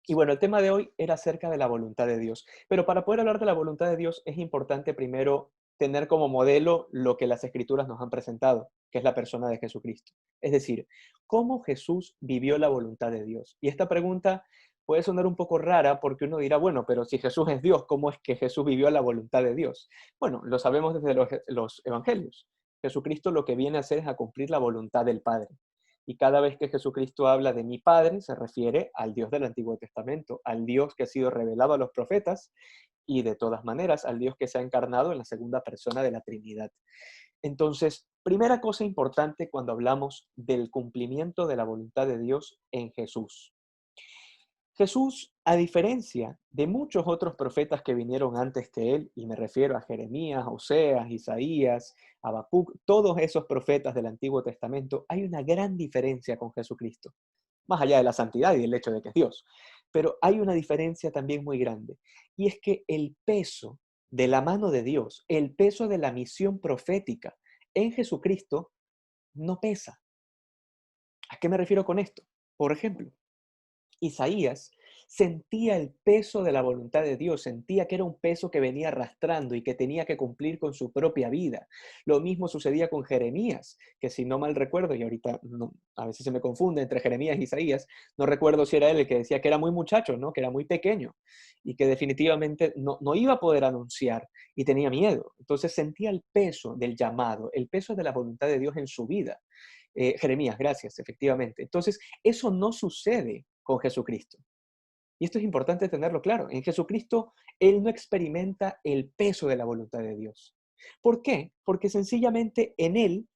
Y bueno, el tema de hoy era acerca de la voluntad de Dios. Pero para poder hablar de la voluntad de Dios es importante primero tener como modelo lo que las escrituras nos han presentado, que es la persona de Jesucristo. Es decir, ¿cómo Jesús vivió la voluntad de Dios? Y esta pregunta puede sonar un poco rara porque uno dirá, bueno, pero si Jesús es Dios, ¿cómo es que Jesús vivió la voluntad de Dios? Bueno, lo sabemos desde los evangelios. Jesucristo lo que viene a hacer es a cumplir la voluntad del Padre. Y cada vez que Jesucristo habla de mi Padre, se refiere al Dios del Antiguo Testamento, al Dios que ha sido revelado a los profetas y de todas maneras al Dios que se ha encarnado en la segunda persona de la Trinidad. Entonces, primera cosa importante cuando hablamos del cumplimiento de la voluntad de Dios en Jesús. Jesús, a diferencia de muchos otros profetas que vinieron antes que él, y me refiero a Jeremías, Oseas, Isaías, Habacuc, todos esos profetas del Antiguo Testamento, hay una gran diferencia con Jesucristo, más allá de la santidad y del hecho de que es Dios. Pero hay una diferencia también muy grande, y es que el peso de la mano de Dios, el peso de la misión profética en Jesucristo no pesa. ¿A qué me refiero con esto? Por ejemplo, Isaías sentía el peso de la voluntad de Dios, sentía que era un peso que venía arrastrando y que tenía que cumplir con su propia vida. Lo mismo sucedía con Jeremías, que si no mal recuerdo, y ahorita a veces se me confunde entre Jeremías y Isaías, no recuerdo si era él el que decía que era muy muchacho, ¿no? Que era muy pequeño y que definitivamente no iba a poder anunciar y tenía miedo. Entonces sentía el peso del llamado, el peso de la voluntad de Dios en su vida. Jeremías, gracias, efectivamente. Entonces, eso no sucede con Jesucristo. Y esto es importante tenerlo claro. En Jesucristo, Él no experimenta el peso de la voluntad de Dios. ¿Por qué? Porque sencillamente en Él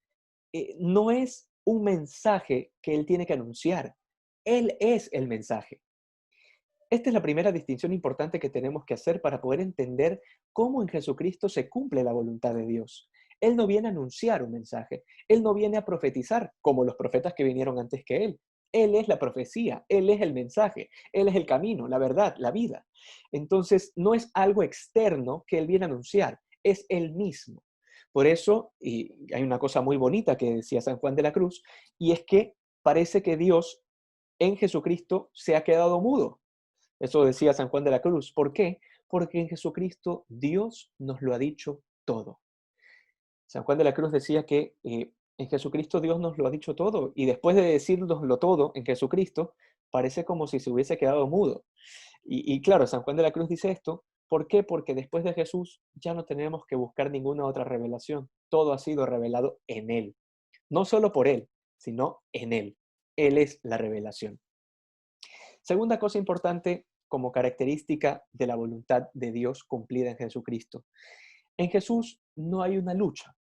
no es un mensaje que Él tiene que anunciar. Él es el mensaje. Esta es la primera distinción importante que tenemos que hacer para poder entender cómo en Jesucristo se cumple la voluntad de Dios. Él no viene a anunciar un mensaje, Él no viene a profetizar como los profetas que vinieron antes que Él. Él es la profecía, Él es el mensaje, Él es el camino, la verdad, la vida. Entonces, no es algo externo que Él viene a anunciar, es Él mismo. Por eso, y hay una cosa muy bonita que decía San Juan de la Cruz, y es que parece que Dios en Jesucristo se ha quedado mudo. Eso decía San Juan de la Cruz. ¿Por qué? Porque en Jesucristo Dios nos lo ha dicho todo. San Juan de la Cruz decía que en Jesucristo Dios nos lo ha dicho todo y después de decirnoslo todo en Jesucristo, parece como si se hubiese quedado mudo. Y claro, San Juan de la Cruz dice esto. ¿Por qué? Porque después de Jesús ya no tenemos que buscar ninguna otra revelación. Todo ha sido revelado en Él. No solo por Él, sino en Él. Él es la revelación. Segunda cosa importante como característica de la voluntad de Dios cumplida en Jesucristo. En Jesús no hay una lucha,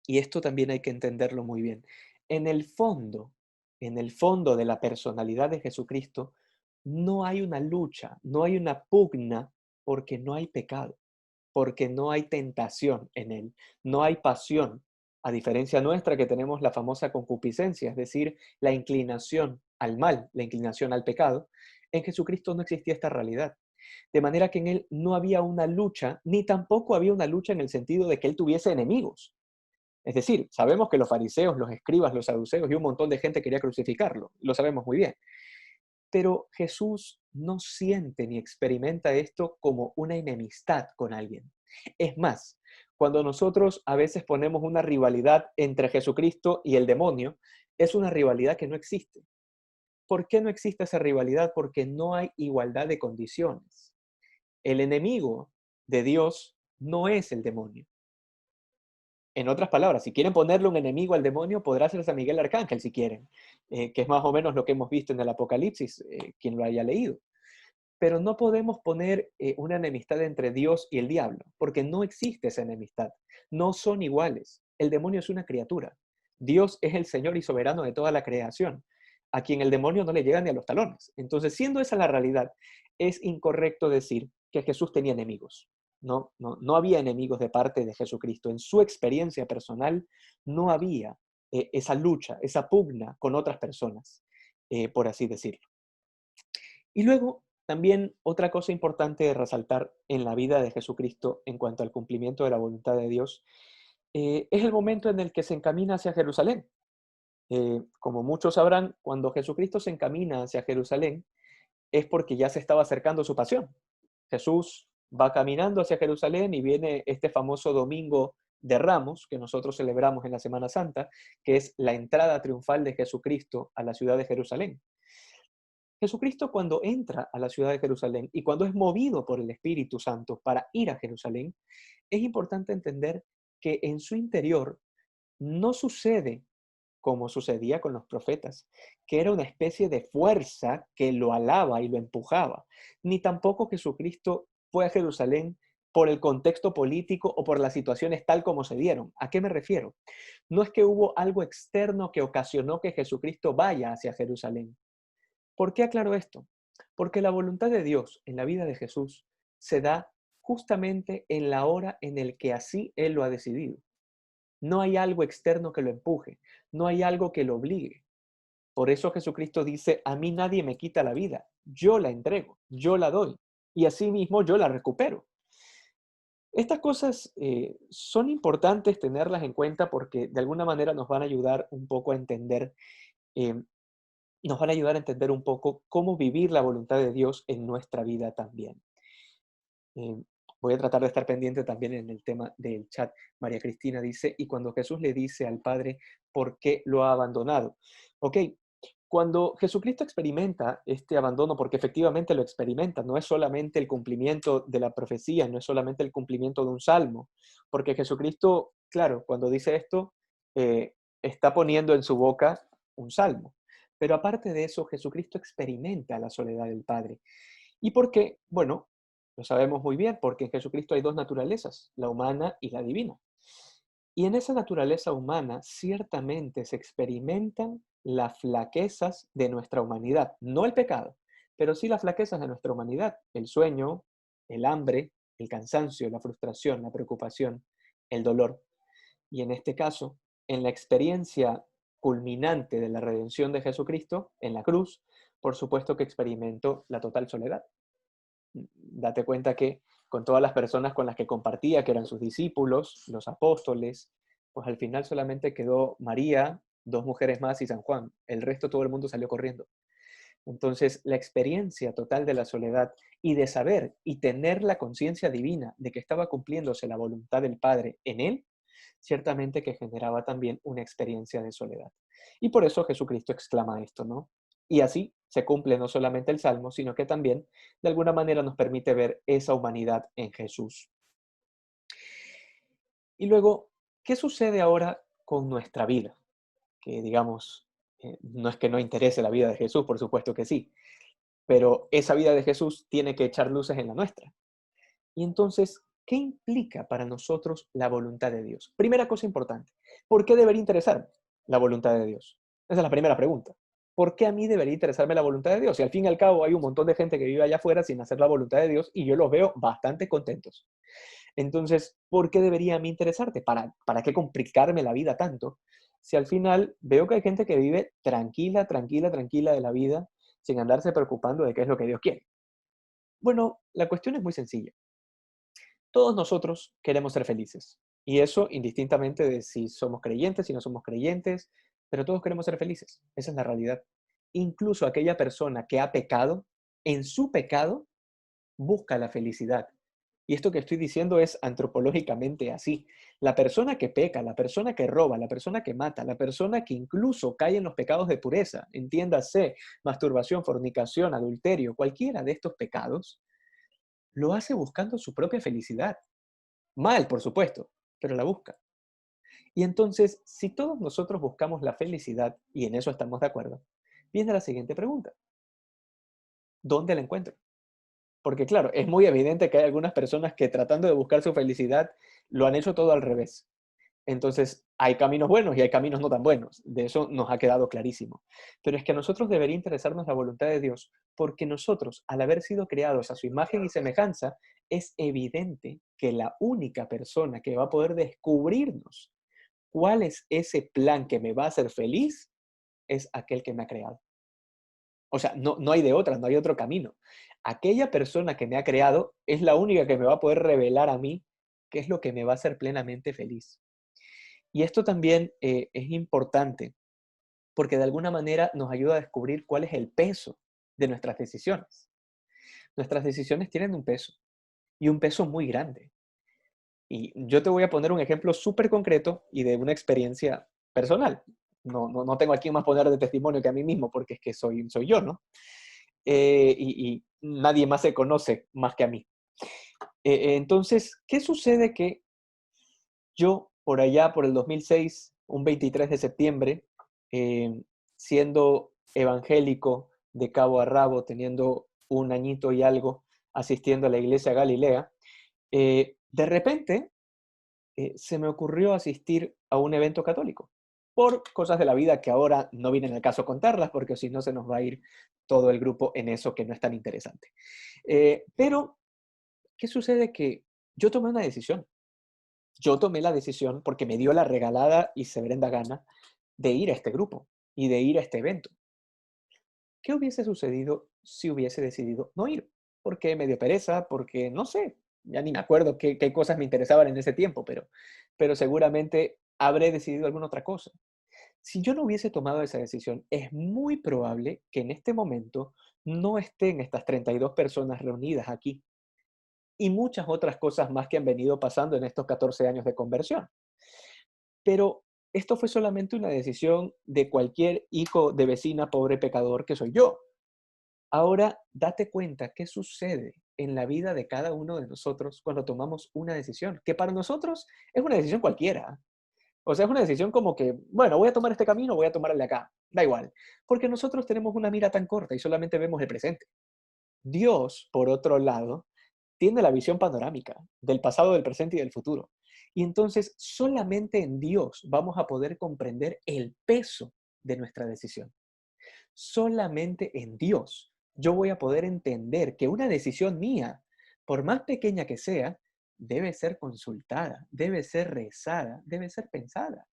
y esto también hay que entenderlo muy bien. En el fondo, en el fondo de la personalidad de Jesucristo, no hay una lucha, no hay una pugna, porque no hay pecado, porque no hay tentación en él, no hay pasión, a diferencia nuestra que tenemos la famosa concupiscencia, es decir, la inclinación al mal, la inclinación al pecado. En Jesucristo no existía esta realidad. De manera que en él no había una lucha, ni tampoco había una lucha en el sentido de que él tuviese enemigos. Es decir, sabemos que los fariseos, los escribas, los saduceos y un montón de gente quería crucificarlo, lo sabemos muy bien. Pero Jesús no siente ni experimenta esto como una enemistad con alguien. Es más, cuando nosotros a veces ponemos una rivalidad entre Jesucristo y el demonio, es una rivalidad que no existe. ¿Por qué no existe esa rivalidad? Porque no hay igualdad de condiciones. El enemigo de Dios no es el demonio. En otras palabras, si quieren ponerle un enemigo al demonio, podrá ser San Miguel Arcángel si quieren, que es más o menos lo que hemos visto en el Apocalipsis, quien lo haya leído. Pero no podemos poner una enemistad entre Dios y el diablo, porque no existe esa enemistad. No son iguales. El demonio es una criatura. Dios es el Señor y soberano de toda la creación, a quien el demonio no le llega ni a los talones. Entonces, siendo esa la realidad, es incorrecto decir que Jesús tenía enemigos. No había enemigos de parte de Jesucristo. En su experiencia personal no había esa lucha, esa pugna con otras personas, por así decirlo. Y luego, también otra cosa importante de resaltar en la vida de Jesucristo en cuanto al cumplimiento de la voluntad de Dios, es el momento en el que se encamina hacia Jerusalén. Como muchos sabrán, cuando Jesucristo se encamina hacia Jerusalén, es porque ya se estaba acercando su pasión. Jesús va caminando hacia Jerusalén y viene este famoso domingo de Ramos, que nosotros celebramos en la Semana Santa, que es la entrada triunfal de Jesucristo a la ciudad de Jerusalén. Jesucristo cuando entra a la ciudad de Jerusalén y cuando es movido por el Espíritu Santo para ir a Jerusalén, es importante entender que en su interior no sucede como sucedía con los profetas, que era una especie de fuerza que lo alaba y lo empujaba, ni tampoco Jesucristo fue a Jerusalén por el contexto político o por las situaciones tal como se dieron. ¿A qué me refiero? No es que hubo algo externo que ocasionó que Jesucristo vaya hacia Jerusalén. ¿Por qué aclaro esto? Porque la voluntad de Dios en la vida de Jesús se da justamente en la hora en el que así Él lo ha decidido. No hay algo externo que lo empuje, no hay algo que lo obligue. Por eso Jesucristo dice, a mí nadie me quita la vida, yo la entrego, yo la doy y asimismo yo la recupero. Estas cosas son importantes tenerlas en cuenta porque de alguna manera nos van a ayudar un poco a entender, eh, nos van a ayudar a entender un poco cómo vivir la voluntad de Dios en nuestra vida también. Eh, Voy a tratar de estar pendiente también en el tema del chat. María Cristina dice, y cuando Jesús le dice al Padre, ¿por qué lo ha abandonado? Ok, cuando Jesucristo experimenta este abandono, porque efectivamente lo experimenta, no es solamente el cumplimiento de la profecía, no es solamente el cumplimiento de un salmo, porque Jesucristo, claro, cuando dice esto, está poniendo en su boca un salmo. Pero aparte de eso, Jesucristo experimenta la soledad del Padre. ¿Y por qué? Bueno, lo sabemos muy bien, porque en Jesucristo hay dos naturalezas, la humana y la divina. Y en esa naturaleza humana ciertamente se experimentan las flaquezas de nuestra humanidad, no el pecado, pero sí las flaquezas de nuestra humanidad, el sueño, el hambre, el cansancio, la frustración, la preocupación, el dolor. Y en este caso, en la experiencia culminante de la redención de Jesucristo, en la cruz, por supuesto que experimento la total soledad. Date cuenta que con todas las personas con las que compartía, que eran sus discípulos, los apóstoles, pues al final solamente quedó María, dos mujeres más y San Juan. El resto todo el mundo salió corriendo. Entonces, la experiencia total de la soledad y de saber y tener la conciencia divina de que estaba cumpliéndose la voluntad del Padre en él, ciertamente que generaba también una experiencia de soledad. Y por eso Jesucristo exclama esto, ¿no? Y así se cumple no solamente el Salmo, sino que también de alguna manera nos permite ver esa humanidad en Jesús. Y luego, ¿qué sucede ahora con nuestra vida? Que digamos, no es que no interese la vida de Jesús, por supuesto que sí, pero esa vida de Jesús tiene que echar luces en la nuestra. Y entonces, ¿qué implica para nosotros la voluntad de Dios? Primera cosa importante, ¿por qué debería interesarme la voluntad de Dios? Esa es la primera pregunta. ¿Por qué a mí debería interesarme la voluntad de Dios? Y al fin y al cabo hay un montón de gente que vive allá afuera sin hacer la voluntad de Dios y yo los veo bastante contentos. Entonces, ¿por qué debería a mí interesarte? ¿Para qué complicarme la vida tanto? Si al final veo que hay gente que vive tranquila, tranquila, tranquila de la vida sin andarse preocupando de qué es lo que Dios quiere. Bueno, la cuestión es muy sencilla. Todos nosotros queremos ser felices. Y eso indistintamente de si somos creyentes, si no somos creyentes, pero todos queremos ser felices. Esa es la realidad. Incluso aquella persona que ha pecado, en su pecado, busca la felicidad. Y esto que estoy diciendo es antropológicamente así. La persona que peca, la persona que roba, la persona que mata, la persona que incluso cae en los pecados de pureza, entiéndase, masturbación, fornicación, adulterio, cualquiera de estos pecados, lo hace buscando su propia felicidad. Mal, por supuesto, pero la busca. Y entonces, si todos nosotros buscamos la felicidad, y en eso estamos de acuerdo, viene la siguiente pregunta. ¿Dónde la encuentro? Porque claro, es muy evidente que hay algunas personas que tratando de buscar su felicidad lo han hecho todo al revés. Entonces, hay caminos buenos y hay caminos no tan buenos. De eso nos ha quedado clarísimo. Pero es que a nosotros debería interesarnos la voluntad de Dios, porque nosotros, al haber sido creados a su imagen y semejanza, es evidente que la única persona que va a poder descubrirnos cuál es ese plan que me va a hacer feliz es aquel que me ha creado. O sea, no hay de otra, no hay otro camino. Aquella persona que me ha creado es la única que me va a poder revelar a mí qué es lo que me va a hacer plenamente feliz. Y esto también es importante porque de alguna manera nos ayuda a descubrir cuál es el peso de nuestras decisiones. Nuestras decisiones tienen un peso y un peso muy grande. Y yo te voy a poner un ejemplo súper concreto y de una experiencia personal. No tengo a quién más poner de testimonio que a mí mismo, porque es que soy yo, ¿no? Y nadie más se conoce más que a mí. Entonces, ¿qué sucede? Que yo, por allá, por el 2006, un 23 de septiembre, eh, siendo evangélico de cabo a rabo, teniendo un añito y algo, asistiendo a la iglesia Galilea, de repente se me ocurrió asistir a un evento católico, por cosas de la vida que ahora no vienen al caso contarlas, porque si no se nos va a ir todo el grupo en eso que no es tan interesante. Pero, ¿qué sucede? Que yo tomé una decisión. Yo tomé la decisión porque me dio la regalada y severenda gana de ir a este grupo y de ir a este evento. ¿Qué hubiese sucedido si hubiese decidido no ir? Porque me dio pereza, porque no sé, ya ni me acuerdo qué cosas me interesaban en ese tiempo, pero seguramente habré decidido alguna otra cosa. Si yo no hubiese tomado esa decisión, es muy probable que en este momento no estén estas 32 personas reunidas aquí y muchas otras cosas más que han venido pasando en estos 14 años de conversión. Pero esto fue solamente una decisión de cualquier hijo de vecina pobre pecador que soy yo. Ahora, date cuenta qué sucede en la vida de cada uno de nosotros cuando tomamos una decisión, que para nosotros es una decisión cualquiera. O sea, es una decisión como que, bueno, voy a tomar este camino, voy a tomar el de acá. Da igual. Porque nosotros tenemos una mira tan corta y solamente vemos el presente. Dios, por otro lado, tiene la visión panorámica del pasado, del presente y del futuro. Y entonces solamente en Dios vamos a poder comprender el peso de nuestra decisión. Solamente en Dios yo voy a poder entender que una decisión mía, por más pequeña que sea, debe ser consultada, debe ser rezada, debe ser pensada.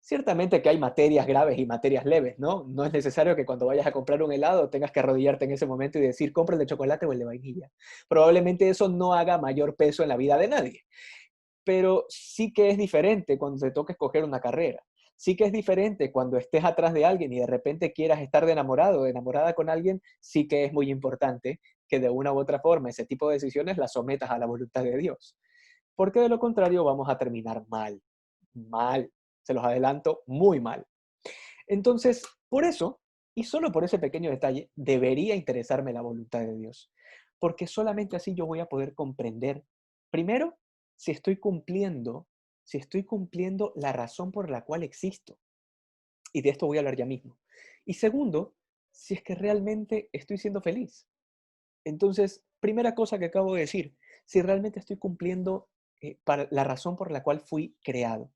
Ciertamente que hay materias graves y materias leves, ¿no? No es necesario que cuando vayas a comprar un helado tengas que arrodillarte en ese momento y decir, compra el de chocolate o el de vainilla. Probablemente eso no haga mayor peso en la vida de nadie. Pero sí que es diferente cuando te toca escoger una carrera. Sí que es diferente cuando estés atrás de alguien y de repente quieras estar de enamorado o de enamorada con alguien, sí que es muy importante que de una u otra forma ese tipo de decisiones las sometas a la voluntad de Dios. Porque de lo contrario vamos a terminar mal, mal, se los adelanto, muy mal. Entonces, por eso, y solo por ese pequeño detalle, debería interesarme la voluntad de Dios. Porque solamente así yo voy a poder comprender, primero, si estoy cumpliendo, si estoy cumpliendo la razón por la cual existo. Y de esto voy a hablar ya mismo. Y segundo, si es que realmente estoy siendo feliz. Entonces, primera cosa que acabo de decir, si realmente estoy cumpliendo para la razón por la cual fui creado.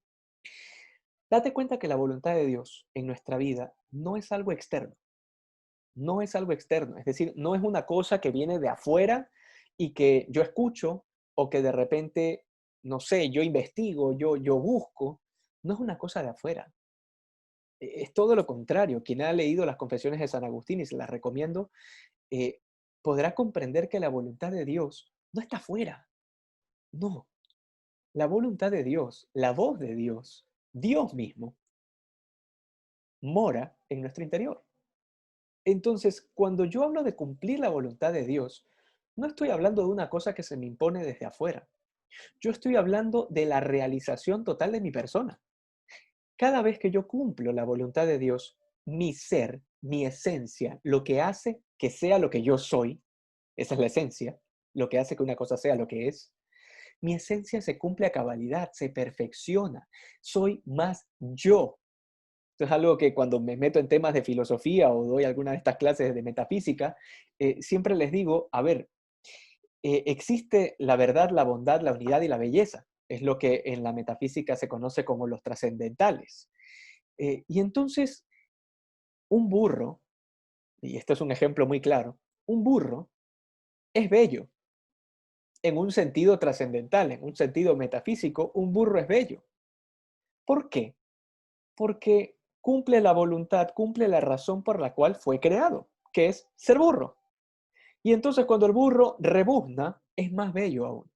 Date cuenta que la voluntad de Dios en nuestra vida no es algo externo, no es algo externo, es decir, no es una cosa que viene de afuera y que yo escucho o que de repente, no sé, yo investigo, yo busco, no es una cosa de afuera. Es todo lo contrario. Quien ha leído las Confesiones de San Agustín y se las recomiendo, eh, podrá comprender que la voluntad de Dios no está afuera, no. La voluntad de Dios, la voz de Dios, Dios mismo, mora en nuestro interior. Entonces, cuando yo hablo de cumplir la voluntad de Dios, no estoy hablando de una cosa que se me impone desde afuera. Yo estoy hablando de la realización total de mi persona. Cada vez que yo cumplo la voluntad de Dios, mi ser, mi esencia, lo que hace que sea lo que yo soy, esa es la esencia, lo que hace que una cosa sea lo que es, mi esencia se cumple a cabalidad, se perfecciona. Soy más yo. Esto es algo que cuando me meto en temas de filosofía o doy alguna de estas clases de metafísica, siempre les digo, a ver, existe la verdad, la bondad, la unidad y la belleza. Es lo que en la metafísica se conoce como los trascendentales. Y entonces, un burro, y esto es un ejemplo muy claro, un burro es bello en un sentido trascendental, en un sentido metafísico, un burro es bello. ¿Por qué? Porque cumple la voluntad, cumple la razón por la cual fue creado, que es ser burro. Y entonces cuando el burro rebuzna, es más bello aún.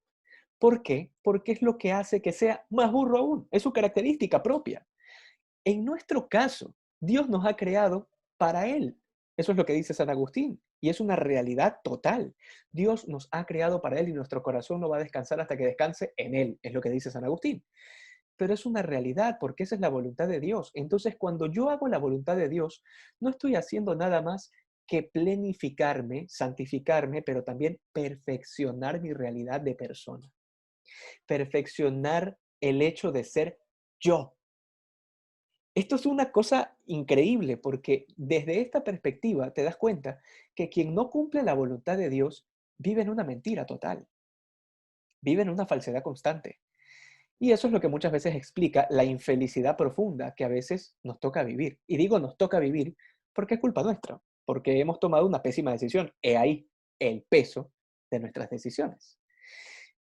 ¿Por qué? Porque es lo que hace que sea más burro aún. Es su característica propia. En nuestro caso, Dios nos ha creado para Él. Eso es lo que dice San Agustín, y es una realidad total. Dios nos ha creado para Él y nuestro corazón no va a descansar hasta que descanse en Él, es lo que dice San Agustín. Pero es una realidad porque esa es la voluntad de Dios. Entonces, cuando yo hago la voluntad de Dios, no estoy haciendo nada más que plenificarme, santificarme, pero también perfeccionar mi realidad de persona. Perfeccionar el hecho de ser yo. Esto es una cosa increíble porque desde esta perspectiva te das cuenta que quien no cumple la voluntad de Dios vive en una mentira total, vive en una falsedad constante. Y eso es lo que muchas veces explica la infelicidad profunda que a veces nos toca vivir. Y digo nos toca vivir porque es culpa nuestra, porque hemos tomado una pésima decisión. He ahí el peso de nuestras decisiones.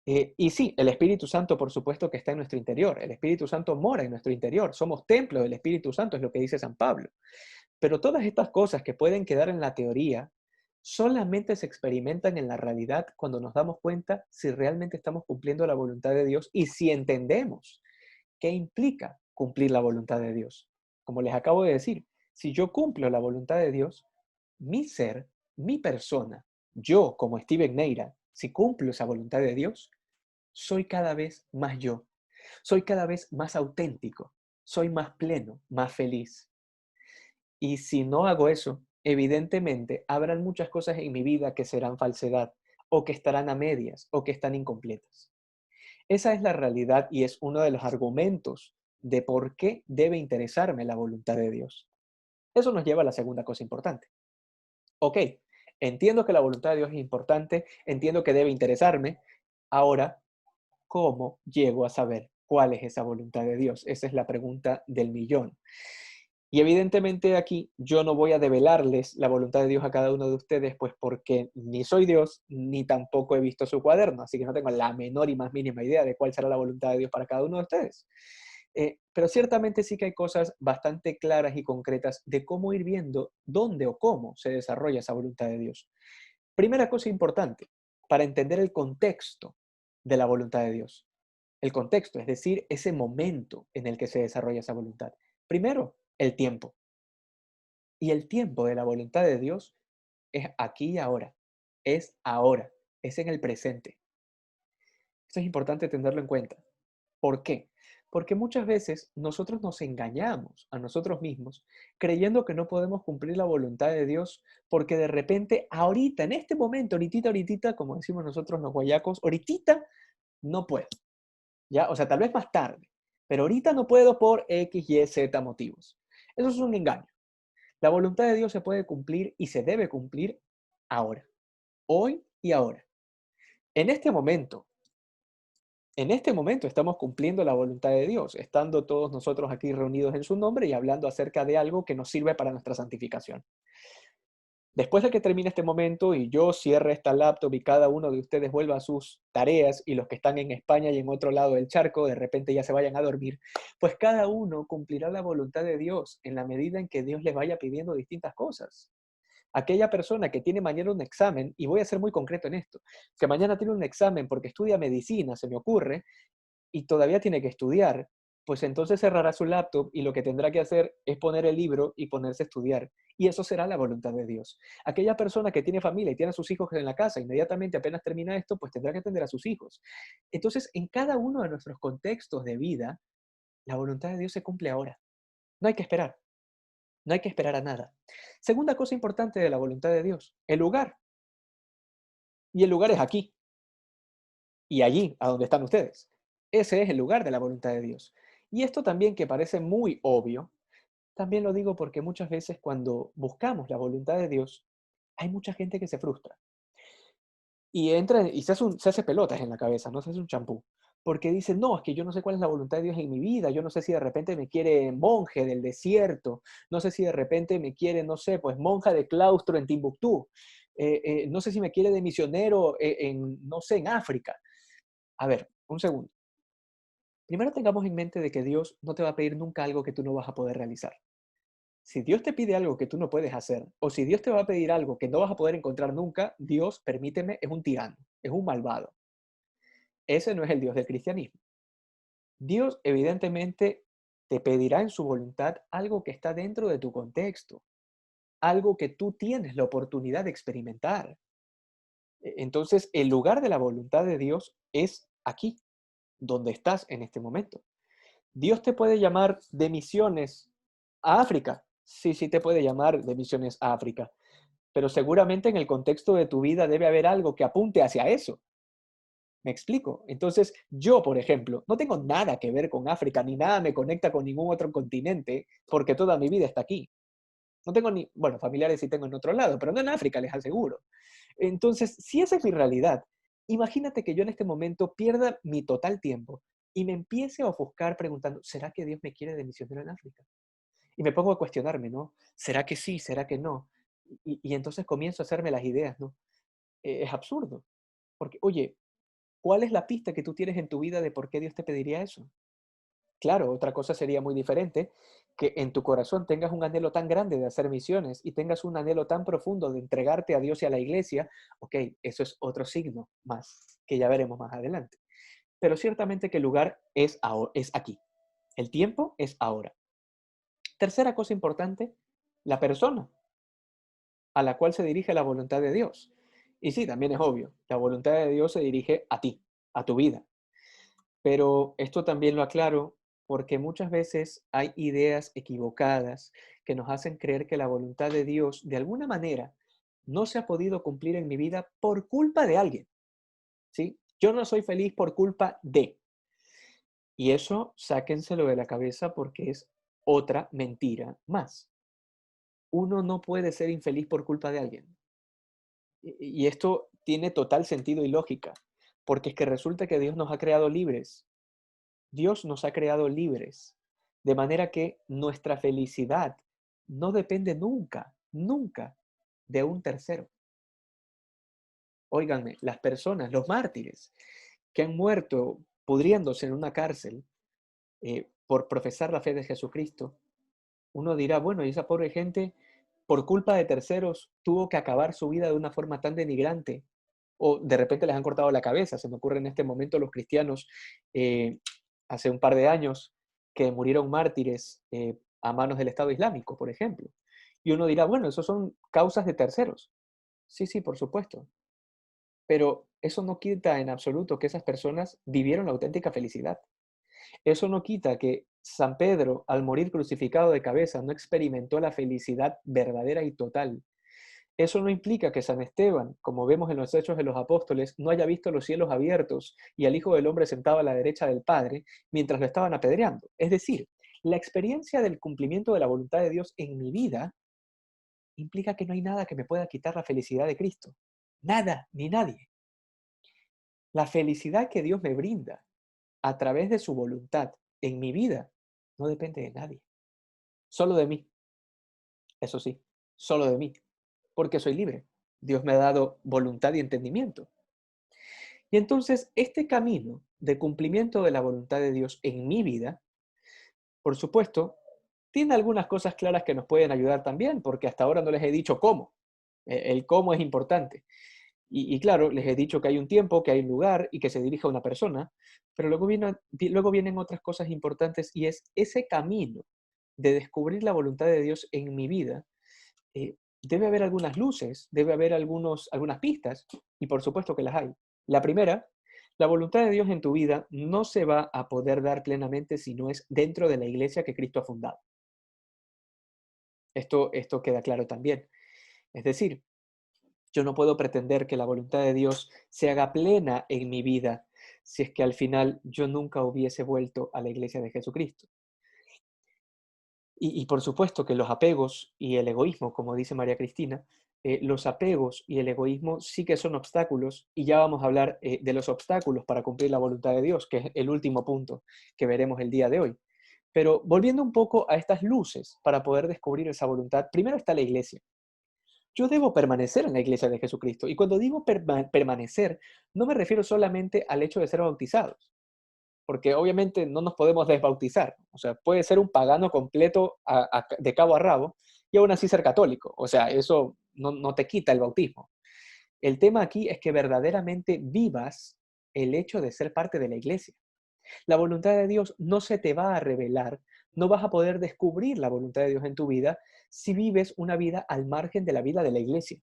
Y sí, el Espíritu Santo, por supuesto que está en nuestro interior. El Espíritu Santo mora en nuestro interior. Somos templo del Espíritu Santo, es lo que dice San Pablo. Pero todas estas cosas que pueden quedar en la teoría solamente se experimentan en la realidad cuando nos damos cuenta si realmente estamos cumpliendo la voluntad de Dios y si entendemos qué implica cumplir la voluntad de Dios. Como les acabo de decir, si yo cumplo la voluntad de Dios, mi ser, mi persona, yo como Steven Neira, si cumplo esa voluntad de Dios, soy cada vez más yo, soy cada vez más auténtico, soy más pleno, más feliz. Y si no hago eso, evidentemente habrán muchas cosas en mi vida que serán falsedad, o que estarán a medias, o que están incompletas. Esa es la realidad y es uno de los argumentos de por qué debe interesarme la voluntad de Dios. Eso nos lleva a la segunda cosa importante. Ok, entiendo que la voluntad de Dios es importante, entiendo que debe interesarme. Ahora, ¿cómo llego a saber cuál es esa voluntad de Dios? Esa es la pregunta del millón. Y evidentemente aquí yo no voy a develarles la voluntad de Dios a cada uno de ustedes, pues porque ni soy Dios, ni tampoco he visto su cuaderno, así que no tengo la menor y más mínima idea de cuál será la voluntad de Dios para cada uno de ustedes. Pero ciertamente sí que hay cosas bastante claras y concretas de cómo ir viendo dónde o cómo se desarrolla esa voluntad de Dios. Primera cosa importante, para entender el contexto de la voluntad de Dios. El contexto, es decir, ese momento en el que se desarrolla esa voluntad. Primero, el tiempo. Y el tiempo de la voluntad de Dios es aquí y ahora, es en el presente. Eso es importante tenerlo en cuenta. ¿Por qué? Porque muchas veces nosotros nos engañamos a nosotros mismos creyendo que no podemos cumplir la voluntad de Dios porque de repente, ahorita, en este momento, ahorita, como decimos nosotros los guayacos, ahorita no puedo, ¿ya? O sea, tal vez más tarde, pero ahorita no puedo por X, Y, Z motivos. Eso es un engaño. La voluntad de Dios se puede cumplir y se debe cumplir ahora, hoy y ahora. En este momento, en este momento estamos cumpliendo la voluntad de Dios, estando todos nosotros aquí reunidos en su nombre y hablando acerca de algo que nos sirve para nuestra santificación. Después de que termine este momento y yo cierre esta laptop y cada uno de ustedes vuelva a sus tareas y los que están en España y en otro lado del charco de repente ya se vayan a dormir, pues cada uno cumplirá la voluntad de Dios en la medida en que Dios les vaya pidiendo distintas cosas. Aquella persona que tiene mañana un examen, y voy a ser muy concreto en esto, que mañana tiene un examen porque estudia medicina, se me ocurre, y todavía tiene que estudiar, pues entonces cerrará su laptop y lo que tendrá que hacer es poner el libro y ponerse a estudiar. Y eso será la voluntad de Dios. Aquella persona que tiene familia y tiene a sus hijos en la casa, inmediatamente apenas termina esto, pues tendrá que atender a sus hijos. Entonces, en cada uno de nuestros contextos de vida, la voluntad de Dios se cumple ahora. No hay que esperar. No hay que esperar a nada. Segunda cosa importante de la voluntad de Dios, el lugar. Y el lugar es aquí y allí, a donde están ustedes. Ese es el lugar de la voluntad de Dios. Y esto también que parece muy obvio, también lo digo porque muchas veces cuando buscamos la voluntad de Dios, hay mucha gente que se frustra y entra y se hace pelotas en la cabeza, no se hace un champú. Porque dice, no, es que yo no sé cuál es la voluntad de Dios en mi vida, yo no sé si de repente me quiere monje del desierto, no sé si de repente me quiere, no sé, pues monja de claustro en Timbuktu, no sé si me quiere de misionero no sé, en África. A ver, un segundo. Primero tengamos en mente de que Dios no te va a pedir nunca algo que tú no vas a poder realizar. Si Dios te pide algo que tú no puedes hacer, o si Dios te va a pedir algo que no vas a poder encontrar nunca, Dios, permíteme, es un tirano, es un malvado. Ese no es el Dios del cristianismo. Dios evidentemente te pedirá en su voluntad algo que está dentro de tu contexto. algo que tú tienes la oportunidad de experimentar. Entonces, el lugar de la voluntad de Dios es aquí, donde estás en este momento. Dios te puede llamar de misiones a África. Sí, sí te puede llamar de misiones a África, pero seguramente en el contexto de tu vida debe haber algo que apunte hacia eso. ¿Me explico? Entonces, yo, por ejemplo, no tengo nada que ver con África, ni nada me conecta con ningún otro continente, porque toda mi vida está aquí. No tengo ni, bueno, familiares sí tengo en otro lado, pero no en África, les aseguro. Entonces, si esa es mi realidad, imagínate que yo en este momento pierda mi total tiempo y me empiece a ofuscar preguntando, ¿será que Dios me quiere de misionero en África? Y me pongo a cuestionarme, ¿no? ¿Será que sí? ¿Será que no? Y entonces comienzo a hacerme las ideas, ¿no? Es absurdo, porque, oye, ¿cuál es la pista que tú tienes en tu vida de por qué Dios te pediría eso? Claro, otra cosa sería muy diferente, que en tu corazón tengas un anhelo tan grande de hacer misiones y tengas un anhelo tan profundo de entregarte a Dios y a la iglesia. Ok, eso es otro signo más, que ya veremos más adelante. Pero ciertamente que el lugar es, es aquí. El tiempo es ahora. Tercera cosa importante, la persona a la cual se dirige la voluntad de Dios. Y sí, también es obvio, la voluntad de Dios se dirige a ti, a tu vida. Pero esto también lo aclaro porque muchas veces hay ideas equivocadas que nos hacen creer que la voluntad de Dios, de alguna manera, no se ha podido cumplir en mi vida por culpa de alguien, ¿sí? Yo no soy feliz por culpa de. Y eso sáquenselo de la cabeza porque es otra mentira más. Uno no puede ser infeliz por culpa de alguien. Y esto tiene total sentido y lógica, porque es que resulta que Dios nos ha creado libres. Dios nos ha creado libres, de manera que nuestra felicidad no depende nunca, nunca de un tercero. Óiganme, las personas, los mártires que han muerto pudriéndose en una cárcel por profesar la fe de Jesucristo, uno dirá, bueno, y esa pobre gente, por culpa de terceros, tuvo que acabar su vida de una forma tan denigrante, o de repente les han cortado la cabeza. Se me ocurre en este momento los cristianos eh, hace un par de años que murieron mártires a manos del Estado Islámico, por ejemplo. Y uno dirá, bueno, eso son causas de terceros. Sí, sí, por supuesto. Pero eso no quita en absoluto que esas personas vivieron la auténtica felicidad. Eso no quita que San Pedro, al morir crucificado de cabeza, no experimentó la felicidad verdadera y total. Eso no implica que San Esteban, como vemos en los Hechos de los Apóstoles, no haya visto los cielos abiertos y al Hijo del Hombre sentado a la derecha del Padre mientras lo estaban apedreando. Es decir, la experiencia del cumplimiento de la voluntad de Dios en mi vida implica que no hay nada que me pueda quitar la felicidad de Cristo. Nada, ni nadie. La felicidad que Dios me brinda a través de su voluntad en mi vida no depende de nadie. Solo de mí, eso sí, solo de mí, porque soy libre. Dios me ha dado voluntad y entendimiento. Y entonces, este camino de cumplimiento de la voluntad de Dios en mi vida, por supuesto, tiene algunas cosas claras que nos pueden ayudar también, porque hasta ahora no les he dicho cómo. El cómo es importante. Y claro, les he dicho que hay un tiempo, que hay un lugar y que se dirige a una persona, pero luego vienen otras cosas importantes y es ese camino de descubrir la voluntad de Dios en mi vida. Debe haber algunas luces, debe haber algunas pistas, y por supuesto que las hay. La primera, la voluntad de Dios en tu vida no se va a poder dar plenamente si no es dentro de la iglesia que Cristo ha fundado. Esto queda claro también. Es decir, yo no puedo pretender que la voluntad de Dios se haga plena en mi vida si es que al final yo nunca hubiese vuelto a la iglesia de Jesucristo. Y por supuesto que los apegos y el egoísmo, como dice María Cristina, los apegos y el egoísmo sí que son obstáculos, y ya vamos a hablar de los obstáculos para cumplir la voluntad de Dios, que es el último punto que veremos el día de hoy. Pero volviendo un poco a estas luces para poder descubrir esa voluntad, primero está la iglesia. Yo debo permanecer en la iglesia de Jesucristo. Y cuando digo permanecer, no me refiero solamente al hecho de ser bautizados, porque obviamente no nos podemos desbautizar. O sea, puede ser un pagano completo de cabo a rabo y aún así ser católico. O sea, eso no te quita el bautismo. El tema aquí es que verdaderamente vivas el hecho de ser parte de la iglesia. La voluntad de Dios no se te va a revelar No vas a poder descubrir la voluntad de Dios en tu vida si vives una vida al margen de la vida de la iglesia.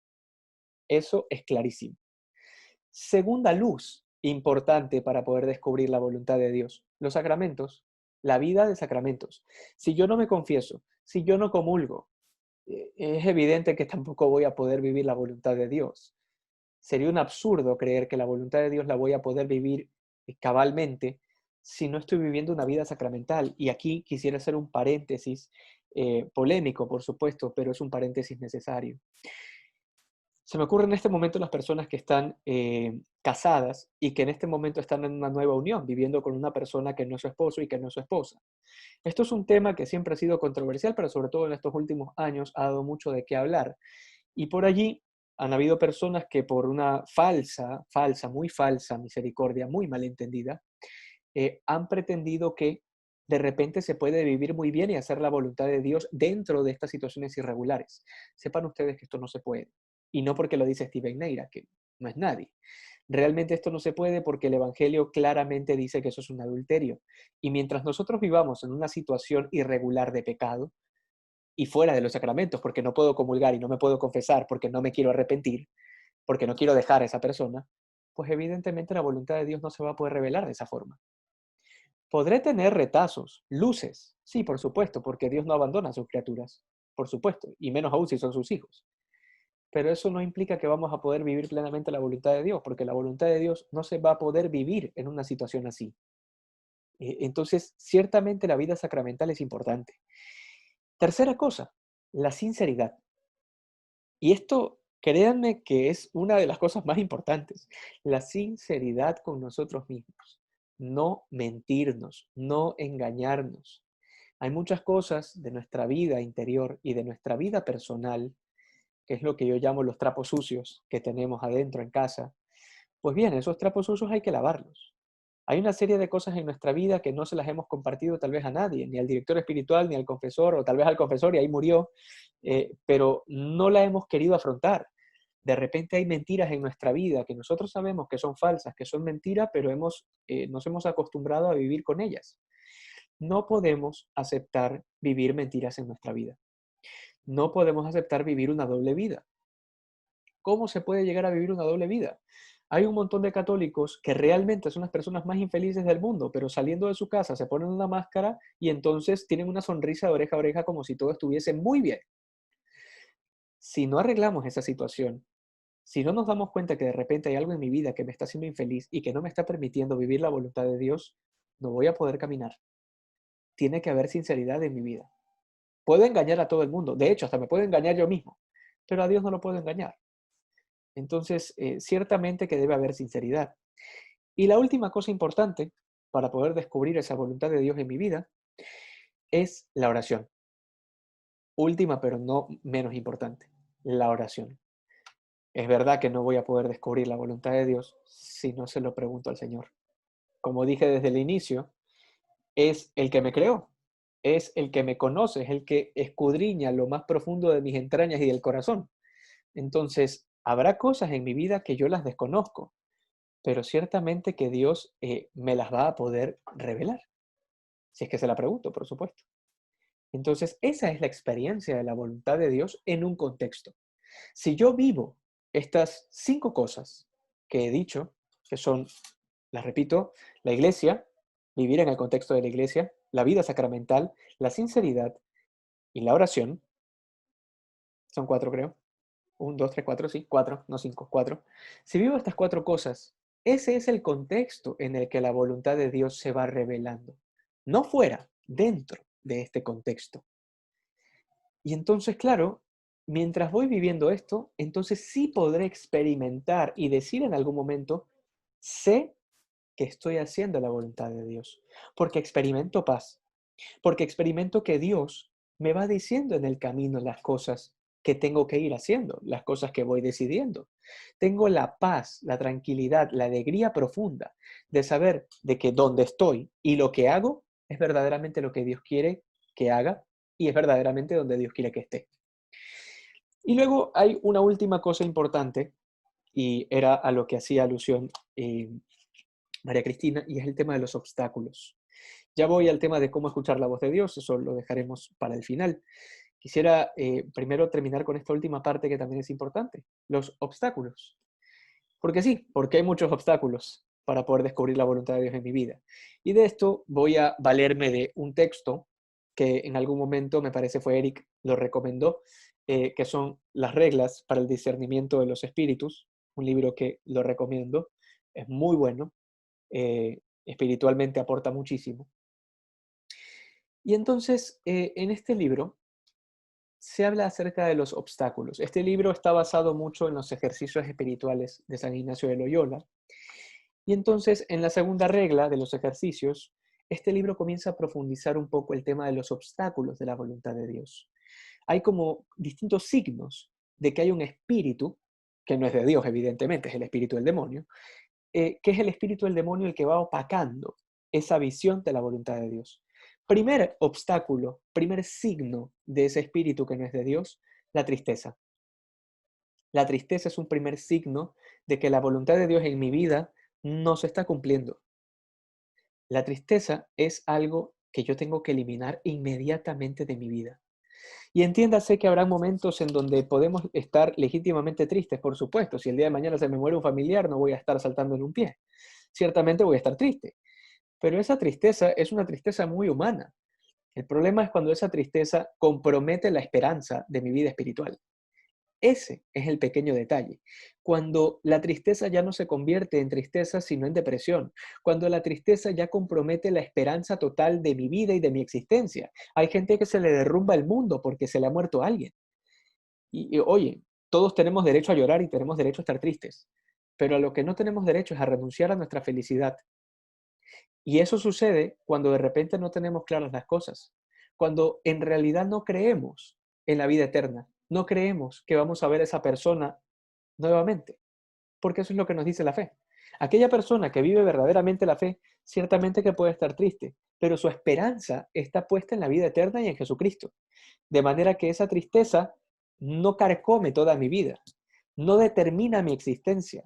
Eso es clarísimo. Segunda luz importante para poder descubrir la voluntad de Dios, los sacramentos, la vida de sacramentos. Si yo no me confieso, si yo no comulgo, es evidente que tampoco voy a poder vivir la voluntad de Dios. Sería un absurdo creer que la voluntad de Dios la voy a poder vivir cabalmente si no estoy viviendo una vida sacramental. Y aquí quisiera hacer un paréntesis polémico, por supuesto, pero es un paréntesis necesario. Se me ocurre en este momento las personas que están casadas y que en este momento están en una nueva unión, viviendo con una persona que no es su esposo y que no es su esposa. Esto es un tema que siempre ha sido controversial, pero sobre todo en estos últimos años ha dado mucho de qué hablar. Y por allí han habido personas que por una muy falsa misericordia, muy malentendida, han pretendido que de repente se puede vivir muy bien y hacer la voluntad de Dios dentro de estas situaciones irregulares. Sepan ustedes que esto no se puede. Y no porque lo dice Steven Neira, que no es nadie. Realmente esto no se puede porque el Evangelio claramente dice que eso es un adulterio. Y mientras nosotros vivamos en una situación irregular de pecado y fuera de los sacramentos, porque no puedo comulgar y no me puedo confesar porque no me quiero arrepentir, porque no quiero dejar a esa persona, pues evidentemente la voluntad de Dios no se va a poder revelar de esa forma. Podré tener retazos, luces, sí, por supuesto, porque Dios no abandona a sus criaturas, por supuesto, y menos aún si son sus hijos. Pero eso no implica que vamos a poder vivir plenamente la voluntad de Dios, porque la voluntad de Dios no se va a poder vivir en una situación así. Entonces, ciertamente la vida sacramental es importante. Tercera cosa, la sinceridad. Y esto, créanme que es una de las cosas más importantes, la sinceridad con nosotros mismos. No mentirnos, no engañarnos. Hay muchas cosas de nuestra vida interior y de nuestra vida personal, que es lo que yo llamo los trapos sucios que tenemos adentro en casa. Pues bien, esos trapos sucios hay que lavarlos. Hay una serie de cosas en nuestra vida que no se las hemos compartido tal vez a nadie, ni al director espiritual, ni al confesor, o tal vez al confesor y ahí murió, pero no la hemos querido afrontar. De repente hay mentiras en nuestra vida que nosotros sabemos que son falsas, que son mentiras, pero nos hemos acostumbrado a vivir con ellas. No podemos aceptar vivir mentiras en nuestra vida. No podemos aceptar vivir una doble vida. ¿Cómo se puede llegar a vivir una doble vida? Hay un montón de católicos que realmente son las personas más infelices del mundo, pero saliendo de su casa se ponen una máscara y entonces tienen una sonrisa de oreja a oreja como si todo estuviese muy bien. Si no arreglamos esa situación, si no nos damos cuenta que de repente hay algo en mi vida que me está haciendo infeliz y que no me está permitiendo vivir la voluntad de Dios, no voy a poder caminar. Tiene que haber sinceridad en mi vida. Puedo engañar a todo el mundo, de hecho, hasta me puedo engañar yo mismo, pero a Dios no lo puedo engañar. Entonces, ciertamente que debe haber sinceridad. Y la última cosa importante para poder descubrir esa voluntad de Dios en mi vida es la oración. Última, pero no menos importante, la oración. Es verdad que no voy a poder descubrir la voluntad de Dios si no se lo pregunto al Señor. Como dije desde el inicio, es el que me creó, es el que me conoce, es el que escudriña lo más profundo de mis entrañas y del corazón. Entonces, habrá cosas en mi vida que yo las desconozco, pero ciertamente que Dios me las va a poder revelar, si es que se la pregunto, por supuesto. Entonces, esa es la experiencia de la voluntad de Dios en un contexto. Si yo vivo estas 5 cosas que he dicho, que son, las repito, la iglesia, vivir en el contexto de la iglesia, la vida sacramental, la sinceridad y la oración, son 4 creo, 1, 2, 3, 4, sí, 4, no 5, 4. Si vivo estas 4 cosas, ese es el contexto en el que la voluntad de Dios se va revelando. No fuera, dentro de este contexto. Y entonces, claro, mientras voy viviendo esto, entonces sí podré experimentar y decir en algún momento, sé que estoy haciendo la voluntad de Dios, porque experimento paz, porque experimento que Dios me va diciendo en el camino las cosas que tengo que ir haciendo, las cosas que voy decidiendo. Tengo la paz, la tranquilidad, la alegría profunda de saber de que donde estoy y lo que hago es verdaderamente lo que Dios quiere que haga y es verdaderamente donde Dios quiere que esté. Y luego hay una última cosa importante y era a lo que hacía alusión María Cristina y es el tema de los obstáculos. Ya voy al tema de cómo escuchar la voz de Dios, eso lo dejaremos para el final. Quisiera primero terminar con esta última parte que también es importante, los obstáculos. Porque sí, porque hay muchos obstáculos para poder descubrir la voluntad de Dios en mi vida. Y de esto voy a valerme de un texto que en algún momento, me parece fue Eric, lo recomendó, que son Las reglas para el discernimiento de los espíritus, un libro que lo recomiendo, es muy bueno, espiritualmente aporta muchísimo. Y entonces, en este libro se habla acerca de los obstáculos. Este libro está basado mucho en los ejercicios espirituales de San Ignacio de Loyola. Y entonces, en la segunda regla de los ejercicios, este libro comienza a profundizar un poco el tema de los obstáculos de la voluntad de Dios. Hay como distintos signos de que hay un espíritu, que no es de Dios, evidentemente, es el espíritu del demonio, que es el espíritu del demonio el que va opacando esa visión de la voluntad de Dios. Primer obstáculo, primer signo de ese espíritu que no es de Dios, la tristeza. La tristeza es un primer signo de que la voluntad de Dios en mi vida no se está cumpliendo. La tristeza es algo que yo tengo que eliminar inmediatamente de mi vida. Y entiéndase que habrá momentos en donde podemos estar legítimamente tristes, por supuesto. Si el día de mañana se me muere un familiar, no voy a estar saltando en un pie. Ciertamente voy a estar triste. Pero esa tristeza es una tristeza muy humana. El problema es cuando esa tristeza compromete la esperanza de mi vida espiritual. Ese es el pequeño detalle. Cuando la tristeza ya no se convierte en tristeza, sino en depresión. Cuando la tristeza ya compromete la esperanza total de mi vida y de mi existencia. Hay gente que se le derrumba el mundo porque se le ha muerto alguien. Oye, todos tenemos derecho a llorar y tenemos derecho a estar tristes. Pero a lo que no tenemos derecho es a renunciar a nuestra felicidad. Y eso sucede cuando de repente no tenemos claras las cosas. Cuando en realidad no creemos en la vida eterna. No creemos que vamos a ver a esa persona nuevamente, porque eso es lo que nos dice la fe. Aquella persona que vive verdaderamente la fe, ciertamente que puede estar triste, pero su esperanza está puesta en la vida eterna y en Jesucristo. De manera que esa tristeza no carcome toda mi vida, no determina mi existencia,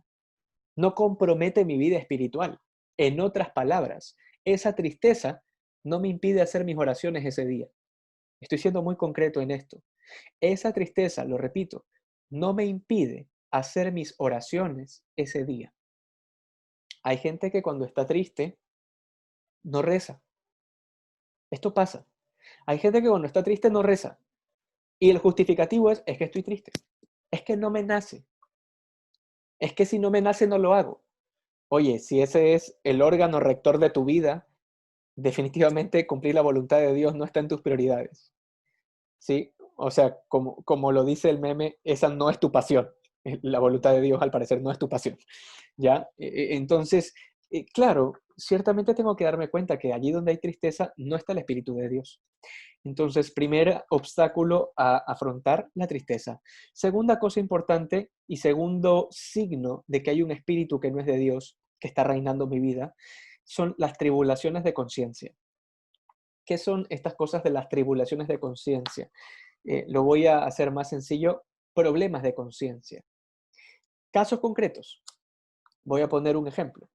no compromete mi vida espiritual. En otras palabras, esa tristeza no me impide hacer mis oraciones ese día. Estoy siendo muy concreto en esto. Esa tristeza, lo repito, no me impide hacer mis oraciones ese día. Hay gente que cuando está triste no reza. Esto pasa. Hay gente que cuando está triste no reza. Y el justificativo es que estoy triste. Es que no me nace. Es que si no me nace no lo hago. Oye, si ese es el órgano rector de tu vida, definitivamente cumplir la voluntad de Dios no está en tus prioridades. ¿Sí? O sea, como lo dice el meme, esa no es tu pasión. La voluntad de Dios, al parecer, no es tu pasión. ¿Ya? Entonces, claro, ciertamente tengo que darme cuenta que allí donde hay tristeza no está el Espíritu de Dios. Entonces, primer obstáculo a afrontar, la tristeza. Segunda cosa importante y segundo signo de que hay un espíritu que no es de Dios, que está reinando mi vida, son las tribulaciones de conciencia. ¿Qué son estas cosas de las tribulaciones de conciencia? Lo voy a hacer más sencillo, problemas de conciencia. Casos concretos. Voy a poner un ejemplo.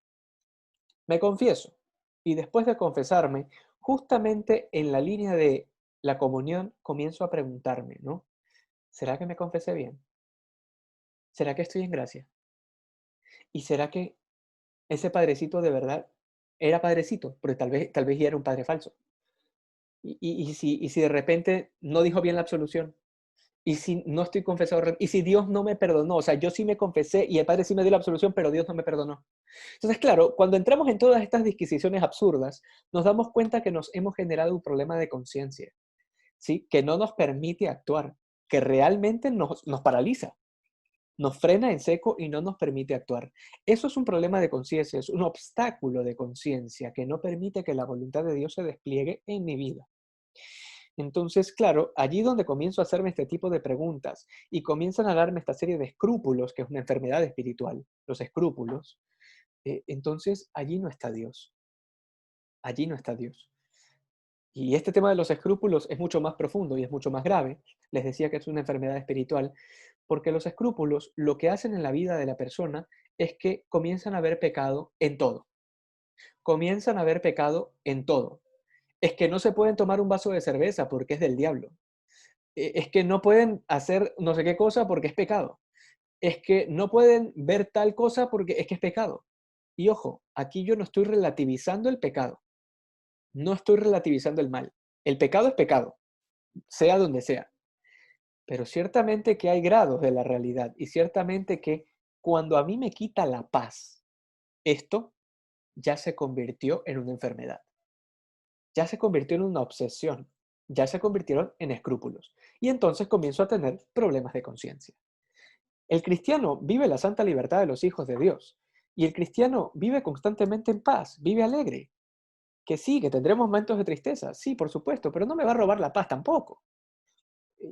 Me confieso y después de confesarme, justamente en la línea de la comunión, comienzo a preguntarme, ¿no? ¿Será que me confesé bien? ¿Será que estoy en gracia? ¿Y será que ese padrecito de verdad era padrecito? Porque tal vez ya era un padre falso. Y si de repente no dijo bien la absolución, y si no estoy confesado, y si Dios no me perdonó, o sea, yo sí me confesé y el Padre sí me dio la absolución, pero Dios no me perdonó. Entonces, claro, cuando entramos en todas estas disquisiciones absurdas, nos damos cuenta que nos hemos generado un problema de conciencia, ¿sí? Que no nos permite actuar, que realmente nos paraliza, nos frena en seco y no nos permite actuar. Eso es un problema de conciencia, es un obstáculo de conciencia que no permite que la voluntad de Dios se despliegue en mi vida. Entonces, claro, allí donde comienzo a hacerme este tipo de preguntas y comienzan a darme esta serie de escrúpulos, que es una enfermedad espiritual, los escrúpulos, entonces allí no está Dios, allí no está Dios. Y este tema de los escrúpulos es mucho más profundo y es mucho más grave. Les decía que es una enfermedad espiritual, porque los escrúpulos lo que hacen en la vida de la persona es que comienzan a ver pecado en todo. Comienzan a ver pecado en todo. Es que no se pueden tomar un vaso de cerveza porque es del diablo. Es que no pueden hacer no sé qué cosa porque es pecado. Es que no pueden ver tal cosa porque es que es pecado. Y ojo, aquí yo no estoy relativizando el pecado, no estoy relativizando el mal. El pecado es pecado, sea donde sea. Pero ciertamente que hay grados de la realidad y ciertamente que cuando a mí me quita la paz, esto ya se convirtió en una enfermedad, ya se convirtió en una obsesión, ya se convirtieron en escrúpulos. Y entonces comienzo a tener problemas de conciencia. El cristiano vive la santa libertad de los hijos de Dios. Y el cristiano vive constantemente en paz, vive alegre. Que sí, que tendremos momentos de tristeza, sí, por supuesto, pero no me va a robar la paz tampoco.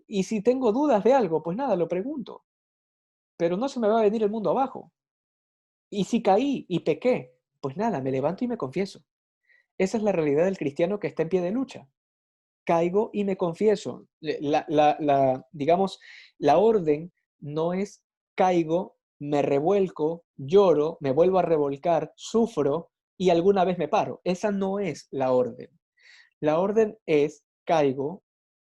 Y si tengo dudas de algo, pues nada, lo pregunto. Pero no se me va a venir el mundo abajo. Y si caí y pequé, pues nada, me levanto y me confieso. Esa es la realidad del cristiano que está en pie de lucha. Caigo y me confieso. Digamos, la orden no es caigo, me revuelco, lloro, me vuelvo a revolcar, sufro y alguna vez me paro. Esa no es la orden. La orden es caigo,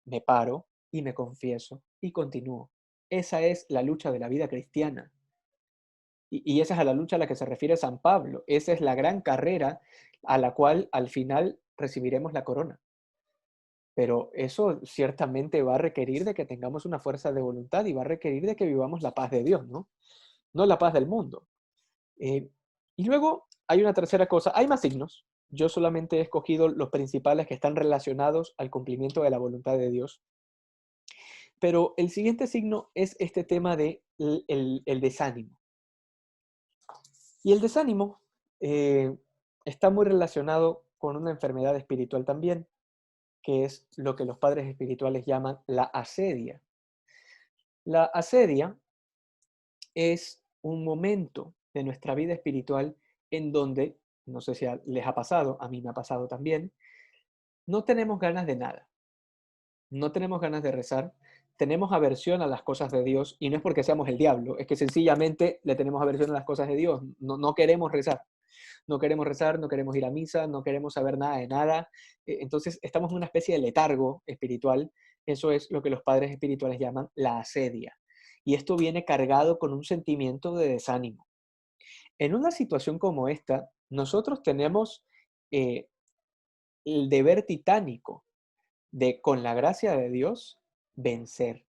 me paro y me confieso y continúo. Esa es la lucha de la vida cristiana. Y esa es a la lucha a la que se refiere San Pablo. Esa es la gran carrera a la cual al final recibiremos la corona. Pero eso ciertamente va a requerir de que tengamos una fuerza de voluntad y va a requerir de que vivamos la paz de Dios, ¿no? No la paz del mundo. Eh, y luego hay una tercera cosa, hay más signos. Yo solamente he escogido los principales que están relacionados al cumplimiento de la voluntad de Dios. Pero el siguiente signo es este tema de el desánimo. Y el desánimo está muy relacionado con una enfermedad espiritual también, que es lo que los padres espirituales llaman la asedia. La asedia es un momento de nuestra vida espiritual en donde, no sé si les ha pasado, a mí me ha pasado también, no tenemos ganas de nada, no tenemos ganas de rezar, tenemos aversión a las cosas de Dios y no es porque seamos el diablo, es que sencillamente le tenemos aversión a las cosas de Dios, no queremos rezar. No queremos rezar, no queremos ir a misa, no queremos saber nada de nada. Entonces estamos en una especie de letargo espiritual. Eso es lo que los padres espirituales llaman la asedia. Y esto viene cargado con un sentimiento de desánimo. En una situación como esta, nosotros tenemos eh, el deber titánico de, con la gracia de Dios, vencer.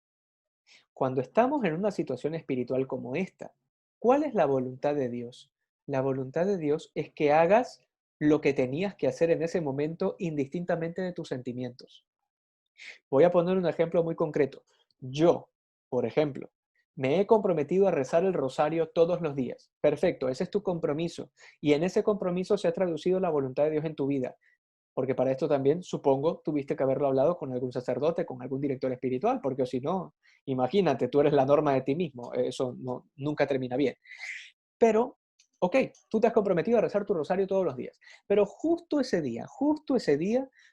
Cuando estamos en una situación espiritual como esta, ¿cuál es la voluntad de Dios? La voluntad de Dios es que hagas lo que tenías que hacer en ese momento indistintamente de tus sentimientos. Voy a poner un ejemplo muy concreto. Yo, por ejemplo, me he comprometido a rezar el rosario todos los días. Perfecto, ese es tu compromiso. Y en ese compromiso se ha traducido la voluntad de Dios en tu vida. Porque para esto también, supongo, tuviste que haberlo hablado con algún sacerdote, con algún director espiritual, porque si no, imagínate, tú eres la norma de ti mismo, eso no, nunca termina bien. Pero, ok, tú te has comprometido a rezar tu rosario todos los días, pero justo ese día,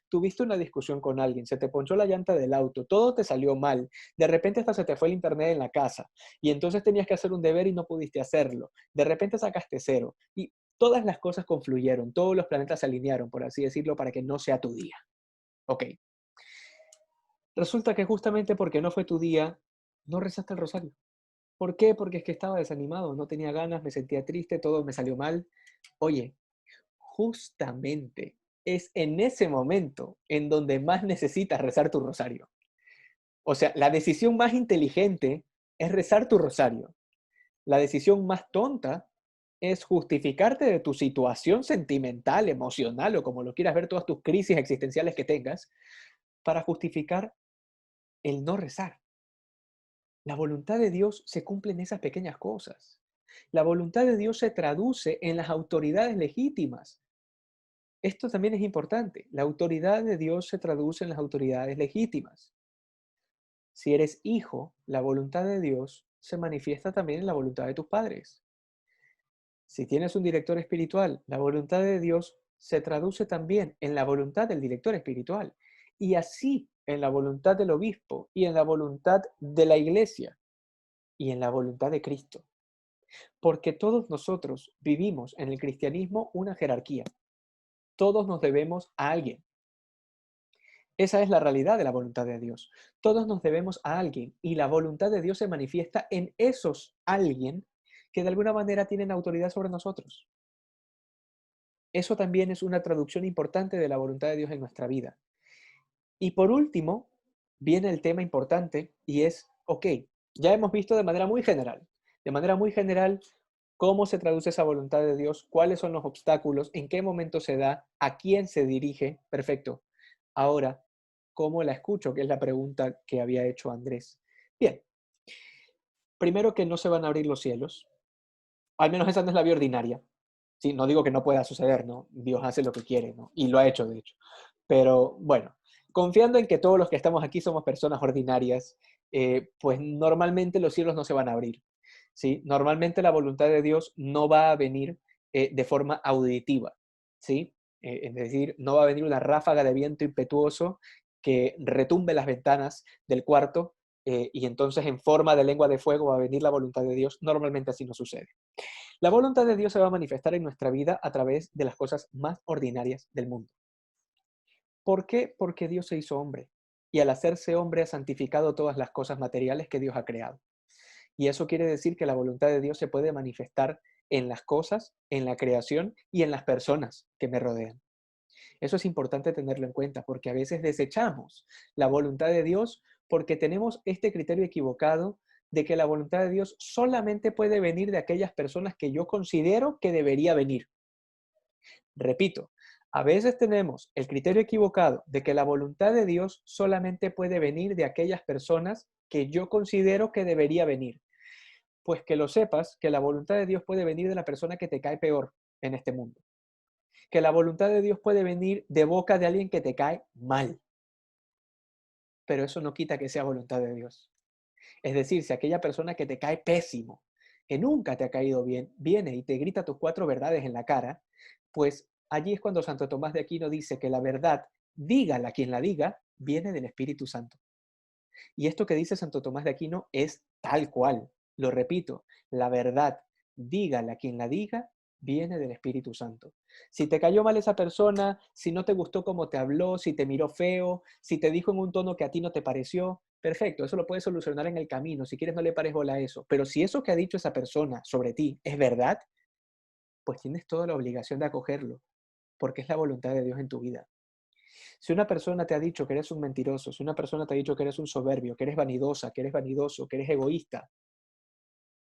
tuviste una discusión con alguien, se te ponchó la llanta del auto, todo te salió mal, de repente hasta se te fue el internet en la casa, y entonces tenías que hacer un deber y no pudiste hacerlo, de repente sacaste cero, y todas las cosas confluyeron, todos los planetas se alinearon, por así decirlo, para que no sea tu día. Ok, resulta que justamente porque no fue tu día, no rezaste el rosario. ¿Por qué? Porque es que estaba desanimado, no tenía ganas, me sentía triste, todo me salió mal. Oye, justamente es en ese momento en donde más necesitas rezar tu rosario. O sea, la decisión más inteligente es rezar tu rosario. La decisión más tonta es justificarte de tu situación sentimental, emocional o como lo quieras ver, todas tus crisis existenciales que tengas, para justificar el no rezar. La voluntad de Dios se cumple en esas pequeñas cosas. La voluntad de Dios se traduce en las autoridades legítimas. Esto también es importante. La autoridad de Dios se traduce en las autoridades legítimas. Si eres hijo, la voluntad de Dios se manifiesta también en la voluntad de tus padres. Si tienes un director espiritual, la voluntad de Dios se traduce también en la voluntad del director espiritual y así en la voluntad del obispo y en la voluntad de la iglesia y en la voluntad de Cristo. Porque todos nosotros vivimos en el cristianismo una jerarquía. Todos nos debemos a alguien. Esa es la realidad de la voluntad de Dios. Todos nos debemos a alguien y la voluntad de Dios se manifiesta en esos alguien que de alguna manera tienen autoridad sobre nosotros. Eso también es una traducción importante de la voluntad de Dios en nuestra vida. Y por último, viene el tema importante y es, ok, ya hemos visto de manera muy general, cómo se traduce esa voluntad de Dios, cuáles son los obstáculos, en qué momento se da, a quién se dirige. Perfecto. Ahora, ¿cómo la escucho? Que es la pregunta que había hecho Andrés. Bien, primero que no se van a abrir los cielos, al menos esa no es la vía ordinaria. Sí, no digo que no pueda suceder, ¿no? Dios hace lo que quiere, ¿no? Y lo ha hecho, de hecho. Pero bueno, confiando en que todos los que estamos aquí somos personas ordinarias, pues normalmente los cielos no se van a abrir, ¿sí? Normalmente la voluntad de Dios no va a venir de forma auditiva, ¿sí? Es decir, no va a venir una ráfaga de viento impetuoso que retumbe las ventanas del cuarto y entonces en forma de lengua de fuego va a venir la voluntad de Dios. Normalmente así no sucede. La voluntad de Dios se va a manifestar en nuestra vida a través de las cosas más ordinarias del mundo. ¿Por qué? Porque Dios se hizo hombre y al hacerse hombre ha santificado todas las cosas materiales que Dios ha creado. Y eso quiere decir que la voluntad de Dios se puede manifestar en las cosas, en la creación y en las personas que me rodean. Eso es importante tenerlo en cuenta porque a veces desechamos la voluntad de Dios porque tenemos este criterio equivocado de que la voluntad de Dios solamente puede venir de aquellas personas que yo considero que debería venir. Repito, a veces tenemos el criterio equivocado de que la voluntad de Dios solamente puede venir de aquellas personas que yo considero que debería venir. Pues que lo sepas, que la voluntad de Dios puede venir de la persona que te cae peor en este mundo. Que la voluntad de Dios puede venir de boca de alguien que te cae mal. Pero eso no quita que sea voluntad de Dios. Es decir, si aquella persona que te cae pésimo, que nunca te ha caído bien, viene y te grita tus cuatro verdades en la cara, pues allí es cuando Santo Tomás de Aquino dice que la verdad, dígala quien la diga, viene del Espíritu Santo. Y esto que dice Santo Tomás de Aquino es tal cual. Lo repito, la verdad, dígala quien la diga, viene del Espíritu Santo. Si te cayó mal esa persona, si no te gustó cómo te habló, si te miró feo, si te dijo en un tono que a ti no te pareció, perfecto, eso lo puedes solucionar en el camino. Si quieres, no le pares bola a eso. Pero si eso que ha dicho esa persona sobre ti es verdad, pues tienes toda la obligación de acogerlo, porque es la voluntad de Dios en tu vida. Si una persona te ha dicho que eres un mentiroso, si una persona te ha dicho que eres un soberbio, que eres vanidosa, que eres vanidoso, que eres egoísta,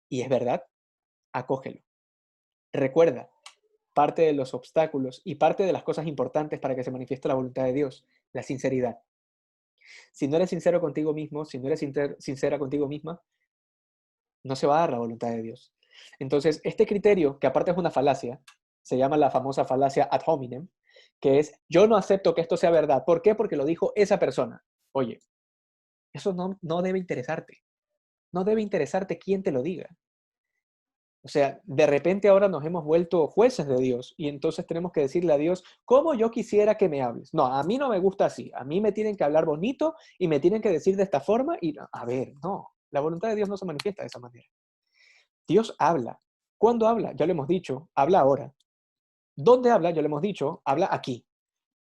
y es verdad, acógelo. Recuerda, parte de los obstáculos y parte de las cosas importantes para que se manifieste la voluntad de Dios, la sinceridad. Si no eres sincero contigo mismo, si no eres sincera contigo misma, no se va a dar la voluntad de Dios. Entonces, este criterio, que aparte es una falacia, se llama la famosa falacia ad hominem, que es, yo no acepto que esto sea verdad. ¿Por qué? Porque lo dijo esa persona. Oye, eso no debe interesarte. No debe interesarte quién te lo diga. O sea, de repente ahora nos hemos vuelto jueces de Dios y entonces tenemos que decirle a Dios, ¿cómo yo quisiera que me hables? No, a mí no me gusta así. A mí me tienen que hablar bonito y me tienen que decir de esta forma y, a ver, no, la voluntad de Dios no se manifiesta de esa manera. Dios habla. ¿Cuándo habla? Ya lo hemos dicho, habla ahora. ¿Dónde habla? Ya lo hemos dicho, habla aquí.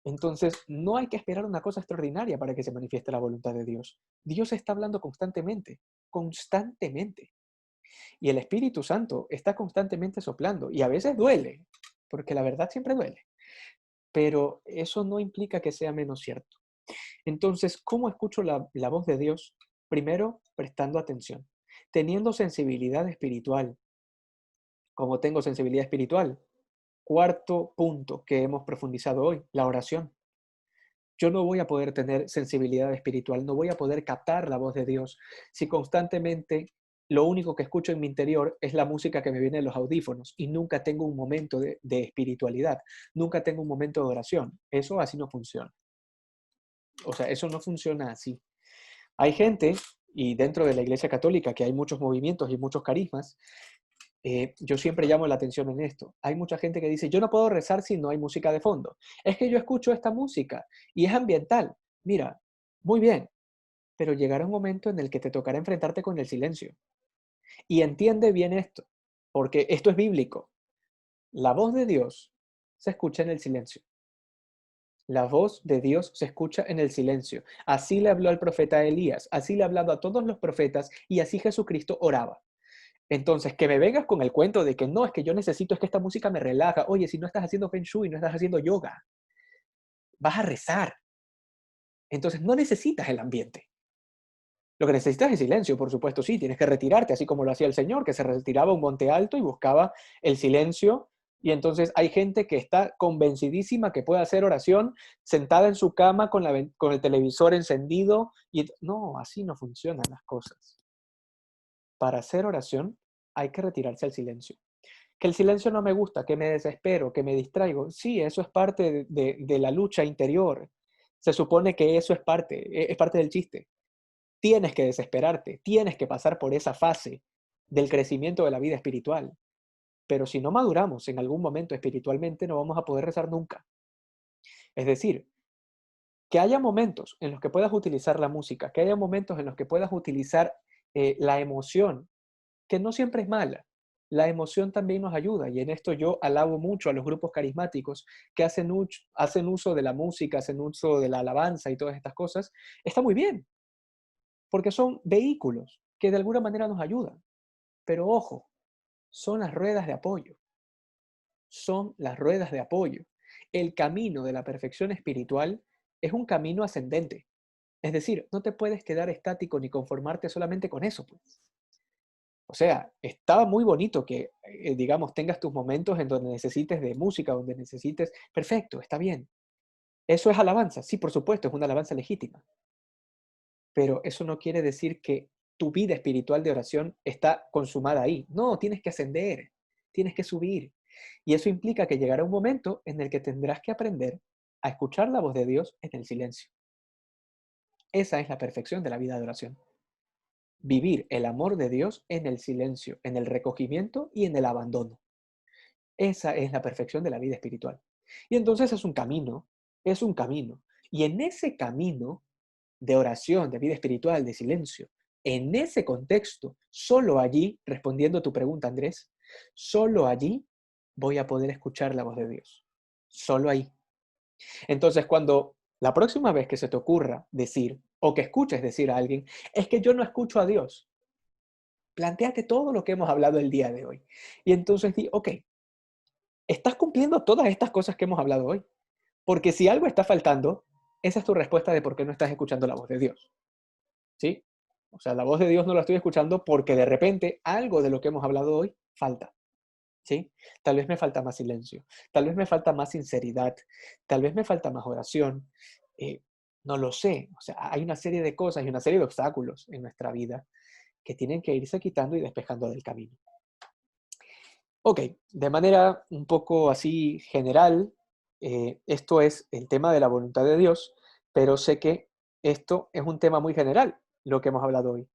Entonces, no hay que esperar una cosa extraordinaria para que se manifieste la voluntad de Dios. Dios está hablando constantemente, constantemente. Y el Espíritu Santo está constantemente soplando. Y a veces duele, porque la verdad siempre duele. Pero eso no implica que sea menos cierto. Entonces, ¿cómo escucho la voz de Dios? Primero, prestando atención, teniendo sensibilidad espiritual, como tengo sensibilidad espiritual. Cuarto punto que hemos profundizado hoy, la oración. Yo no voy a poder tener sensibilidad espiritual, no voy a poder captar la voz de Dios si constantemente lo único que escucho en mi interior es la música que me viene en los audífonos y nunca tengo un momento de espiritualidad, nunca tengo un momento de oración. Eso así no funciona. O sea, eso no funciona así. Hay gente, y dentro de la Iglesia Católica, que hay muchos movimientos y muchos carismas, yo siempre llamo la atención en esto. Hay mucha gente que dice, yo no puedo rezar si no hay música de fondo. Es que yo escucho esta música y es ambiental. Mira, muy bien, pero llegará un momento en el que te tocará enfrentarte con el silencio. Y entiende bien esto, porque esto es bíblico. La voz de Dios se escucha en el silencio. La voz de Dios se escucha en el silencio. Así le habló al profeta Elías, así le ha hablado a todos los profetas y así Jesucristo oraba. Entonces, que me vengas con el cuento de que no, es que yo necesito, es que esta música me relaja. Oye, si no estás haciendo Feng Shui, no estás haciendo yoga, vas a rezar. Entonces, no necesitas el ambiente. Lo que necesitas es silencio, por supuesto, sí, tienes que retirarte, así como lo hacía el Señor, que se retiraba a un monte alto y buscaba el silencio. Y entonces hay gente que está convencidísima que puede hacer oración sentada en su cama con el televisor encendido. Y no, así no funcionan las cosas. Para hacer oración hay que retirarse al silencio. Que el silencio no me gusta, que me desespero, que me distraigo. Sí, eso es parte de la lucha interior. Se supone que eso es parte del chiste. Tienes que desesperarte, tienes que pasar por esa fase del crecimiento de la vida espiritual. Pero si no maduramos en algún momento espiritualmente, no vamos a poder rezar nunca. Es decir, que haya momentos en los que puedas utilizar la música, que haya momentos en los que puedas utilizar la emoción, que no siempre es mala. La emoción también nos ayuda y en esto yo alabo mucho a los grupos carismáticos que hacen uso de la música, hacen uso de la alabanza y todas estas cosas. Está muy bien, porque son vehículos que de alguna manera nos ayudan. Pero ojo, son las ruedas de apoyo, son las ruedas de apoyo. El camino de la perfección espiritual es un camino ascendente. Es decir, no te puedes quedar estático ni conformarte solamente con eso, pues. O sea, estaba muy bonito que, digamos, tengas tus momentos en donde necesites de música, donde necesites, perfecto, está bien. Eso es alabanza, sí, por supuesto, es una alabanza legítima, pero eso no quiere decir que tu vida espiritual de oración está consumada ahí. No, tienes que ascender, tienes que subir. Y eso implica que llegará un momento en el que tendrás que aprender a escuchar la voz de Dios en el silencio. Esa es la perfección de la vida de oración. Vivir el amor de Dios en el silencio, en el recogimiento y en el abandono. Esa es la perfección de la vida espiritual. Y entonces es un camino, es un camino. Y en ese camino de oración, de vida espiritual, de silencio, en ese contexto, solo allí, respondiendo a tu pregunta, Andrés, solo allí voy a poder escuchar la voz de Dios. Solo ahí. Entonces, cuando la próxima vez que se te ocurra decir, o que escuches decir a alguien, es que yo no escucho a Dios, plantéate todo lo que hemos hablado el día de hoy. Y entonces di, ok, estás cumpliendo todas estas cosas que hemos hablado hoy. Porque si algo está faltando, esa es tu respuesta de por qué no estás escuchando la voz de Dios. ¿Sí? O sea, la voz de Dios no la estoy escuchando porque de repente algo de lo que hemos hablado hoy falta. ¿Sí? Tal vez me falta más silencio, tal vez me falta más sinceridad, tal vez me falta más oración. eh, no lo sé. O sea, hay una serie de cosas y una serie de obstáculos en nuestra vida que tienen que irse quitando y despejando del camino. Ok, de manera un poco así general, esto es el tema de la voluntad de Dios, pero sé que esto es un tema muy general, lo que hemos hablado hoy.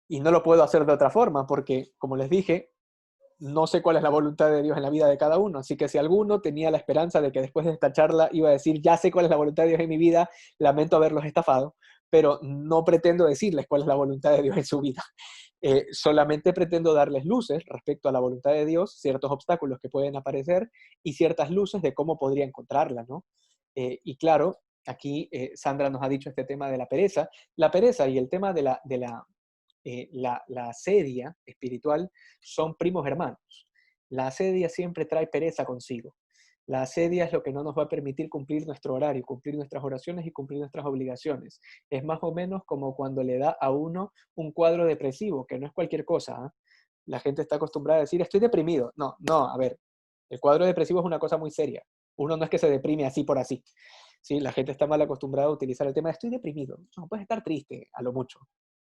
Y no lo puedo hacer de otra forma, porque, como les dije, no sé cuál es la voluntad de Dios en la vida de cada uno. Así que si alguno tenía la esperanza de que después de esta charla iba a decir, ya sé cuál es la voluntad de Dios en mi vida, lamento haberlos estafado, pero no pretendo decirles cuál es la voluntad de Dios en su vida. Solamente pretendo darles luces respecto a la voluntad de Dios, ciertos obstáculos que pueden aparecer y ciertas luces de cómo podría encontrarla, ¿no? Y claro, aquí Sandra nos ha dicho este tema de la pereza. La pereza y el tema la asedia espiritual son primos hermanos. La asedia siempre trae pereza consigo. La asedia es lo que no nos va a permitir cumplir nuestro horario, cumplir nuestras oraciones y cumplir nuestras obligaciones. Es más o menos como cuando le da a uno un cuadro depresivo, que no es cualquier cosa. ¿Eh? La gente está acostumbrada a decir, estoy deprimido. No, no, a ver, el cuadro depresivo es una cosa muy seria. Uno no es que se deprime así por así. ¿Sí? La gente está mal acostumbrada a utilizar el tema de estoy deprimido. No, puedes estar triste a lo mucho.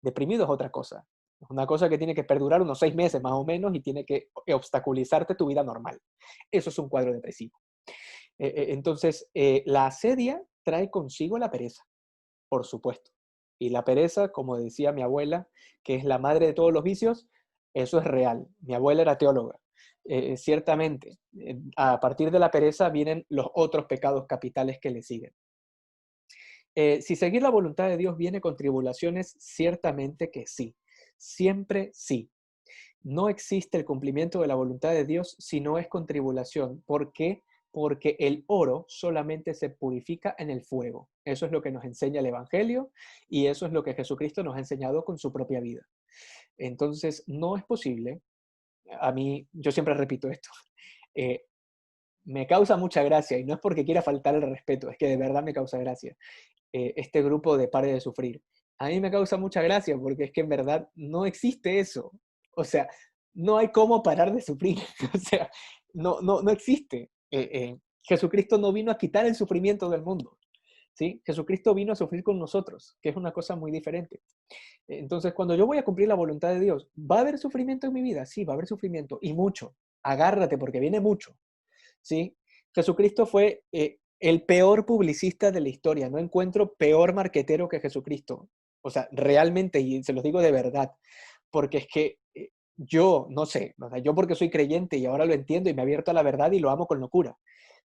Deprimido es otra cosa. Es una cosa que tiene que perdurar unos 6 meses más o menos y tiene que obstaculizarte tu vida normal. Eso es un cuadro depresivo. Entonces, la asedia trae consigo la pereza, por supuesto. Y la pereza, como decía mi abuela, que es la madre de todos los vicios, eso es real. Mi abuela era teóloga. Ciertamente, a partir de la pereza vienen los otros pecados capitales que le siguen. Si seguir la voluntad de Dios viene con tribulaciones, ciertamente que sí. Siempre sí. No existe el cumplimiento de la voluntad de Dios si no es con tribulación. ¿Por qué? porque el oro solamente se purifica en el fuego. Eso es lo que nos enseña el Evangelio y eso es lo que Jesucristo nos ha enseñado con su propia vida. Entonces, no es posible, a mí, yo siempre repito esto, eh, me causa mucha gracia y no es porque quiera faltar el respeto, es que de verdad me causa gracia este grupo de Pare de Sufrir. A mí me causa mucha gracia porque es que en verdad no existe eso. O sea, no hay cómo parar de sufrir. O sea, no existe. Jesucristo no vino a quitar el sufrimiento del mundo. ¿Sí? Jesucristo vino a sufrir con nosotros, que es una cosa muy diferente. Entonces, cuando yo voy a cumplir la voluntad de Dios, ¿va a haber sufrimiento en mi vida? Sí, va a haber sufrimiento y mucho. Agárrate porque viene mucho. ¿Sí? Jesucristo fue el peor publicista de la historia. No encuentro peor marquetero que Jesucristo. O sea, realmente, y se los digo de verdad, porque es que yo, no sé, o sea, yo porque soy creyente y ahora lo entiendo y me he abierto a la verdad y lo amo con locura.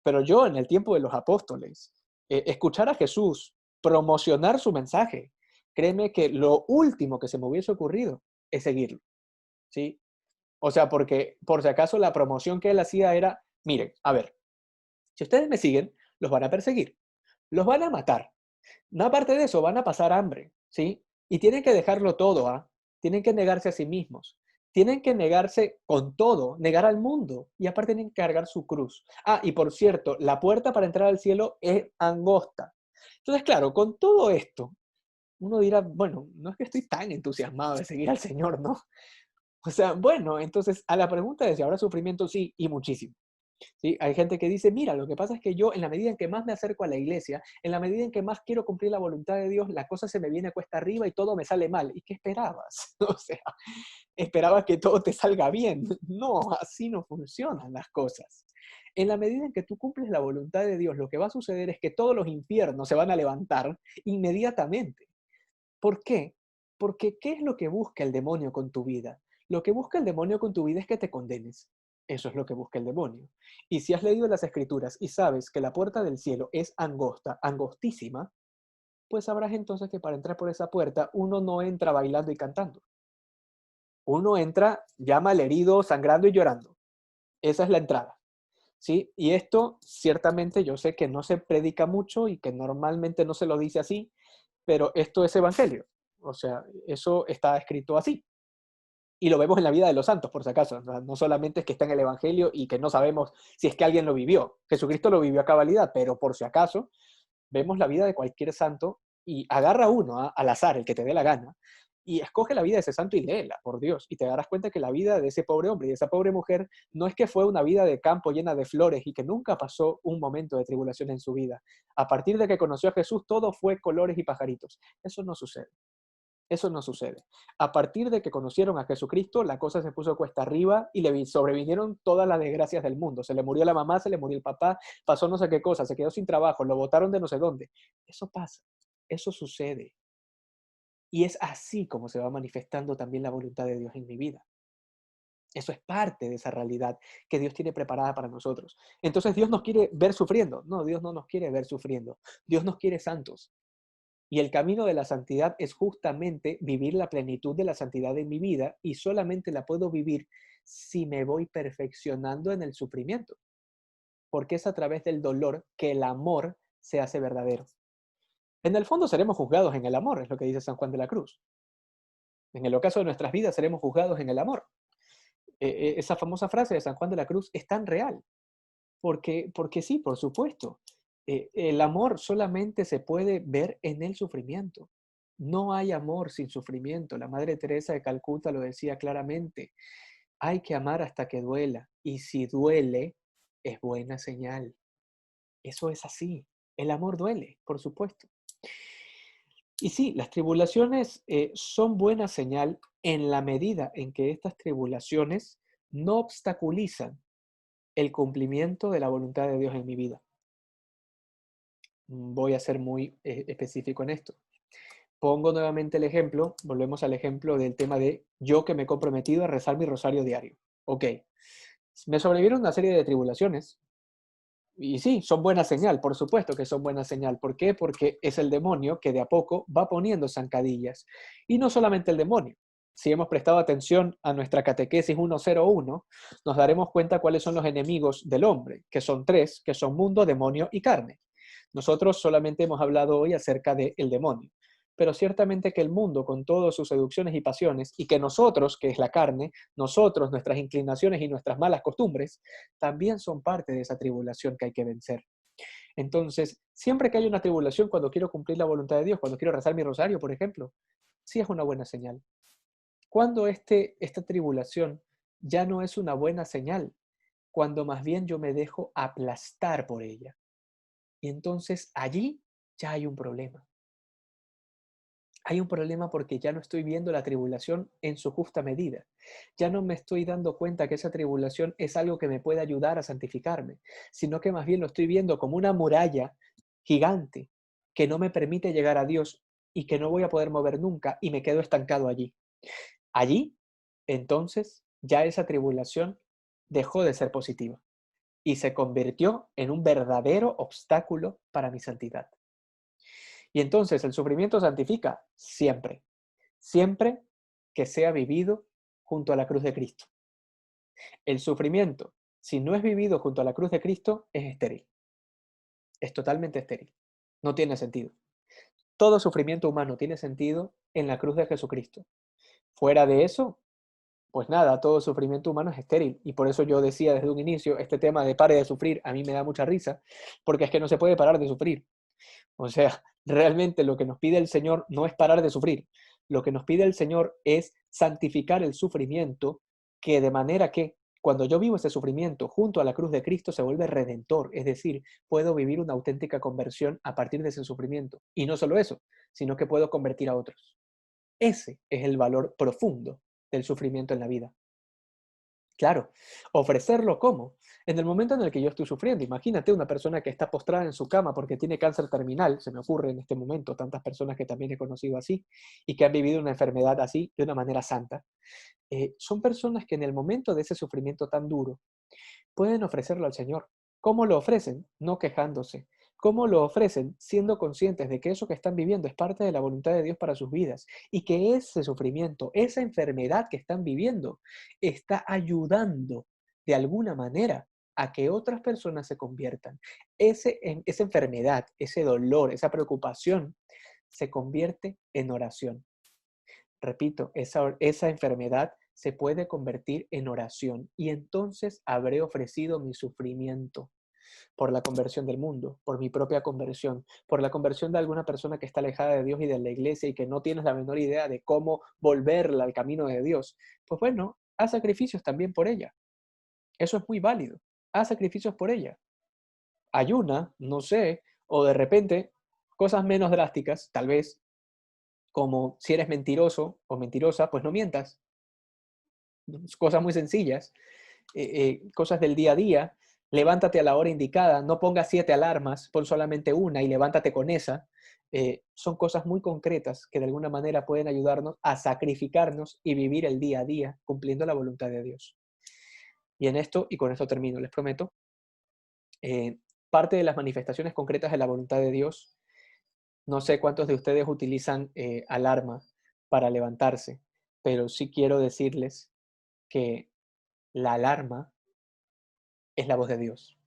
Pero yo en el tiempo de los apóstoles, escuchar a Jesús promocionar su mensaje, créeme que lo último que se me hubiese ocurrido es seguirlo. ¿Sí? O sea, porque por si acaso la promoción que él hacía era, miren, a ver, si ustedes me siguen, los van a perseguir, los van a matar. No aparte de eso, van a pasar hambre, ¿sí? Y tienen que dejarlo todo, ¿ah? Tienen que negarse a sí mismos. Tienen que negarse con todo, negar al mundo. Y aparte tienen que cargar su cruz. Ah, y por cierto, la puerta para entrar al cielo es angosta. Entonces, claro, con todo esto, uno dirá, bueno, no es que estoy tan entusiasmado de seguir al Señor, ¿no? O sea, bueno, entonces a la pregunta de si habrá sufrimiento, sí, y muchísimo. ¿Sí? Hay gente que dice, mira, lo que pasa es que yo en la medida en que más me acerco a la iglesia, en la medida en que más quiero cumplir la voluntad de Dios, la cosa se me viene a cuesta arriba y todo me sale mal. ¿Y qué esperabas? O sea, esperabas que todo te salga bien. No, así no funcionan las cosas. En la medida en que tú cumples la voluntad de Dios, lo que va a suceder es que todos los infiernos se van a levantar inmediatamente. ¿Por qué? Porque ¿qué es lo que busca el demonio con tu vida? Lo que busca el demonio con tu vida es que te condenes. Eso es lo que busca el demonio. Y si has leído las escrituras y sabes que la puerta del cielo es angosta, angostísima, pues sabrás entonces que para entrar por esa puerta uno no entra bailando y cantando. Uno entra, llama al herido, sangrando y llorando. Esa es la entrada. ¿Sí? Y esto ciertamente yo sé que no se predica mucho y que normalmente no se lo dice así, pero esto es evangelio. O sea, eso está escrito así. Y lo vemos en la vida de los santos, por si acaso. No solamente es que está en el evangelio y que no sabemos si es que alguien lo vivió. Jesucristo lo vivió a cabalidad, pero por si acaso vemos la vida de cualquier santo y agarra uno al azar, el que te dé la gana, y escoge la vida de ese santo y léela, por Dios, y te darás cuenta que la vida de ese pobre hombre y de esa pobre mujer no es que fue una vida de campo llena de flores y que nunca pasó un momento de tribulación en su vida. A partir de que conoció a Jesús, todo fue colores y pajaritos. Eso no sucede. Eso no sucede. A partir de que conocieron a Jesucristo, la cosa se puso cuesta arriba y le sobrevinieron todas las desgracias del mundo. Se le murió la mamá, se le murió el papá, pasó no sé qué cosa, se quedó sin trabajo, lo botaron de no sé dónde. Eso pasa, eso sucede. Y es así como se va manifestando también la voluntad de Dios en mi vida. Eso es parte de esa realidad que Dios tiene preparada para nosotros. Entonces Dios nos quiere ver sufriendo. No, Dios no nos quiere ver sufriendo. Dios nos quiere santos. Y el camino de la santidad es justamente vivir la plenitud de la santidad en mi vida y solamente la puedo vivir si me voy perfeccionando en el sufrimiento, porque es a través del dolor que el amor se hace verdadero. En el fondo seremos juzgados en el amor, es lo que dice San Juan de la Cruz. En el ocaso de nuestras vidas seremos juzgados en el amor. Esa famosa frase de San Juan de la Cruz es tan real, porque sí, por supuesto. El amor solamente se puede ver en el sufrimiento. No hay amor sin sufrimiento. La Madre Teresa de Calcuta lo decía claramente. Hay que amar hasta que duela. Y si duele, es buena señal. Eso es así. El amor duele, por supuesto. Y sí, las tribulaciones son buena señal en la medida en que estas tribulaciones no obstaculizan el cumplimiento de la voluntad de Dios en mi vida. Voy a ser muy específico en esto. Pongo nuevamente el ejemplo, volvemos al ejemplo del tema de yo que me he comprometido a rezar mi rosario diario. Ok, me sobrevivieron una serie de tribulaciones y sí, son buena señal, por supuesto que son buena señal. ¿Por qué? Porque es el demonio que de a poco va poniendo zancadillas. Y no solamente el demonio. Si hemos prestado atención a nuestra catequesis 101, nos daremos cuenta cuáles son los enemigos del hombre, que son tres, que son mundo, demonio y carne. Nosotros solamente hemos hablado hoy acerca del demonio, pero ciertamente que el mundo, con todas sus seducciones y pasiones, y que nosotros, que es la carne, nosotros, nuestras inclinaciones y nuestras malas costumbres, también son parte de esa tribulación que hay que vencer. Entonces, siempre que hay una tribulación, cuando quiero cumplir la voluntad de Dios, cuando quiero rezar mi rosario, por ejemplo, sí es una buena señal. Cuando esta tribulación ya no es una buena señal, cuando más bien yo me dejo aplastar por ella. Y entonces allí ya hay un problema. Hay un problema porque ya no estoy viendo la tribulación en su justa medida. Ya no me estoy dando cuenta que esa tribulación es algo que me puede ayudar a santificarme, sino que más bien lo estoy viendo como una muralla gigante que no me permite llegar a Dios y que no voy a poder mover nunca y me quedo estancado allí. Allí, entonces, ya esa tribulación dejó de ser positiva y se convirtió en un verdadero obstáculo para mi santidad. Y entonces el sufrimiento santifica siempre, siempre que sea vivido junto a la cruz de Cristo. El sufrimiento, si no es vivido junto a la cruz de Cristo, es estéril. Es totalmente estéril. No tiene sentido. Todo sufrimiento humano tiene sentido en la cruz de Jesucristo. Fuera de eso, pues nada, todo sufrimiento humano es estéril. Y por eso yo decía desde un inicio, este tema de pare de sufrir, a mí me da mucha risa, porque es que no se puede parar de sufrir. O sea, realmente lo que nos pide el Señor no es parar de sufrir. Lo que nos pide el Señor es santificar el sufrimiento, que de manera que cuando yo vivo ese sufrimiento junto a la cruz de Cristo se vuelve redentor. Es decir, puedo vivir una auténtica conversión a partir de ese sufrimiento. Y no solo eso, sino que puedo convertir a otros. Ese es el valor profundo del sufrimiento en la vida. Claro, ofrecerlo ¿cómo? En el momento en el que yo estoy sufriendo, imagínate una persona que está postrada en su cama porque tiene cáncer terminal, se me ocurre en este momento tantas personas que también he conocido así y que han vivido una enfermedad así de una manera santa. Son personas que en el momento de ese sufrimiento tan duro pueden ofrecerlo al Señor. ¿Cómo lo ofrecen? No quejándose. ¿Cómo lo ofrecen? Siendo conscientes de que eso que están viviendo es parte de la voluntad de Dios para sus vidas y que ese sufrimiento, esa enfermedad que están viviendo, está ayudando de alguna manera a que otras personas se conviertan. Esa enfermedad, ese dolor, esa preocupación se convierte en oración. Repito, esa enfermedad se puede convertir en oración y entonces habré ofrecido mi sufrimiento por la conversión del mundo, por mi propia conversión, por la conversión de alguna persona que está alejada de Dios y de la iglesia y que no tienes la menor idea de cómo volverla al camino de Dios. Pues bueno, haz sacrificios también por ella. Eso es muy válido. Haz sacrificios por ella. Ayuna, no sé, o de repente cosas menos drásticas, tal vez, como si eres mentiroso o mentirosa, pues no mientas. Cosas muy sencillas, cosas del día a día. Levántate a la hora indicada, no pongas 7 alarmas, pon solamente una y levántate con esa. Son cosas muy concretas que de alguna manera pueden ayudarnos a sacrificarnos y vivir el día a día cumpliendo la voluntad de Dios. Y en esto, y con esto termino, les prometo, parte de las manifestaciones concretas de la voluntad de Dios, no sé cuántos de ustedes utilizan alarma para levantarse, pero sí quiero decirles que la alarma es la voz de Dios.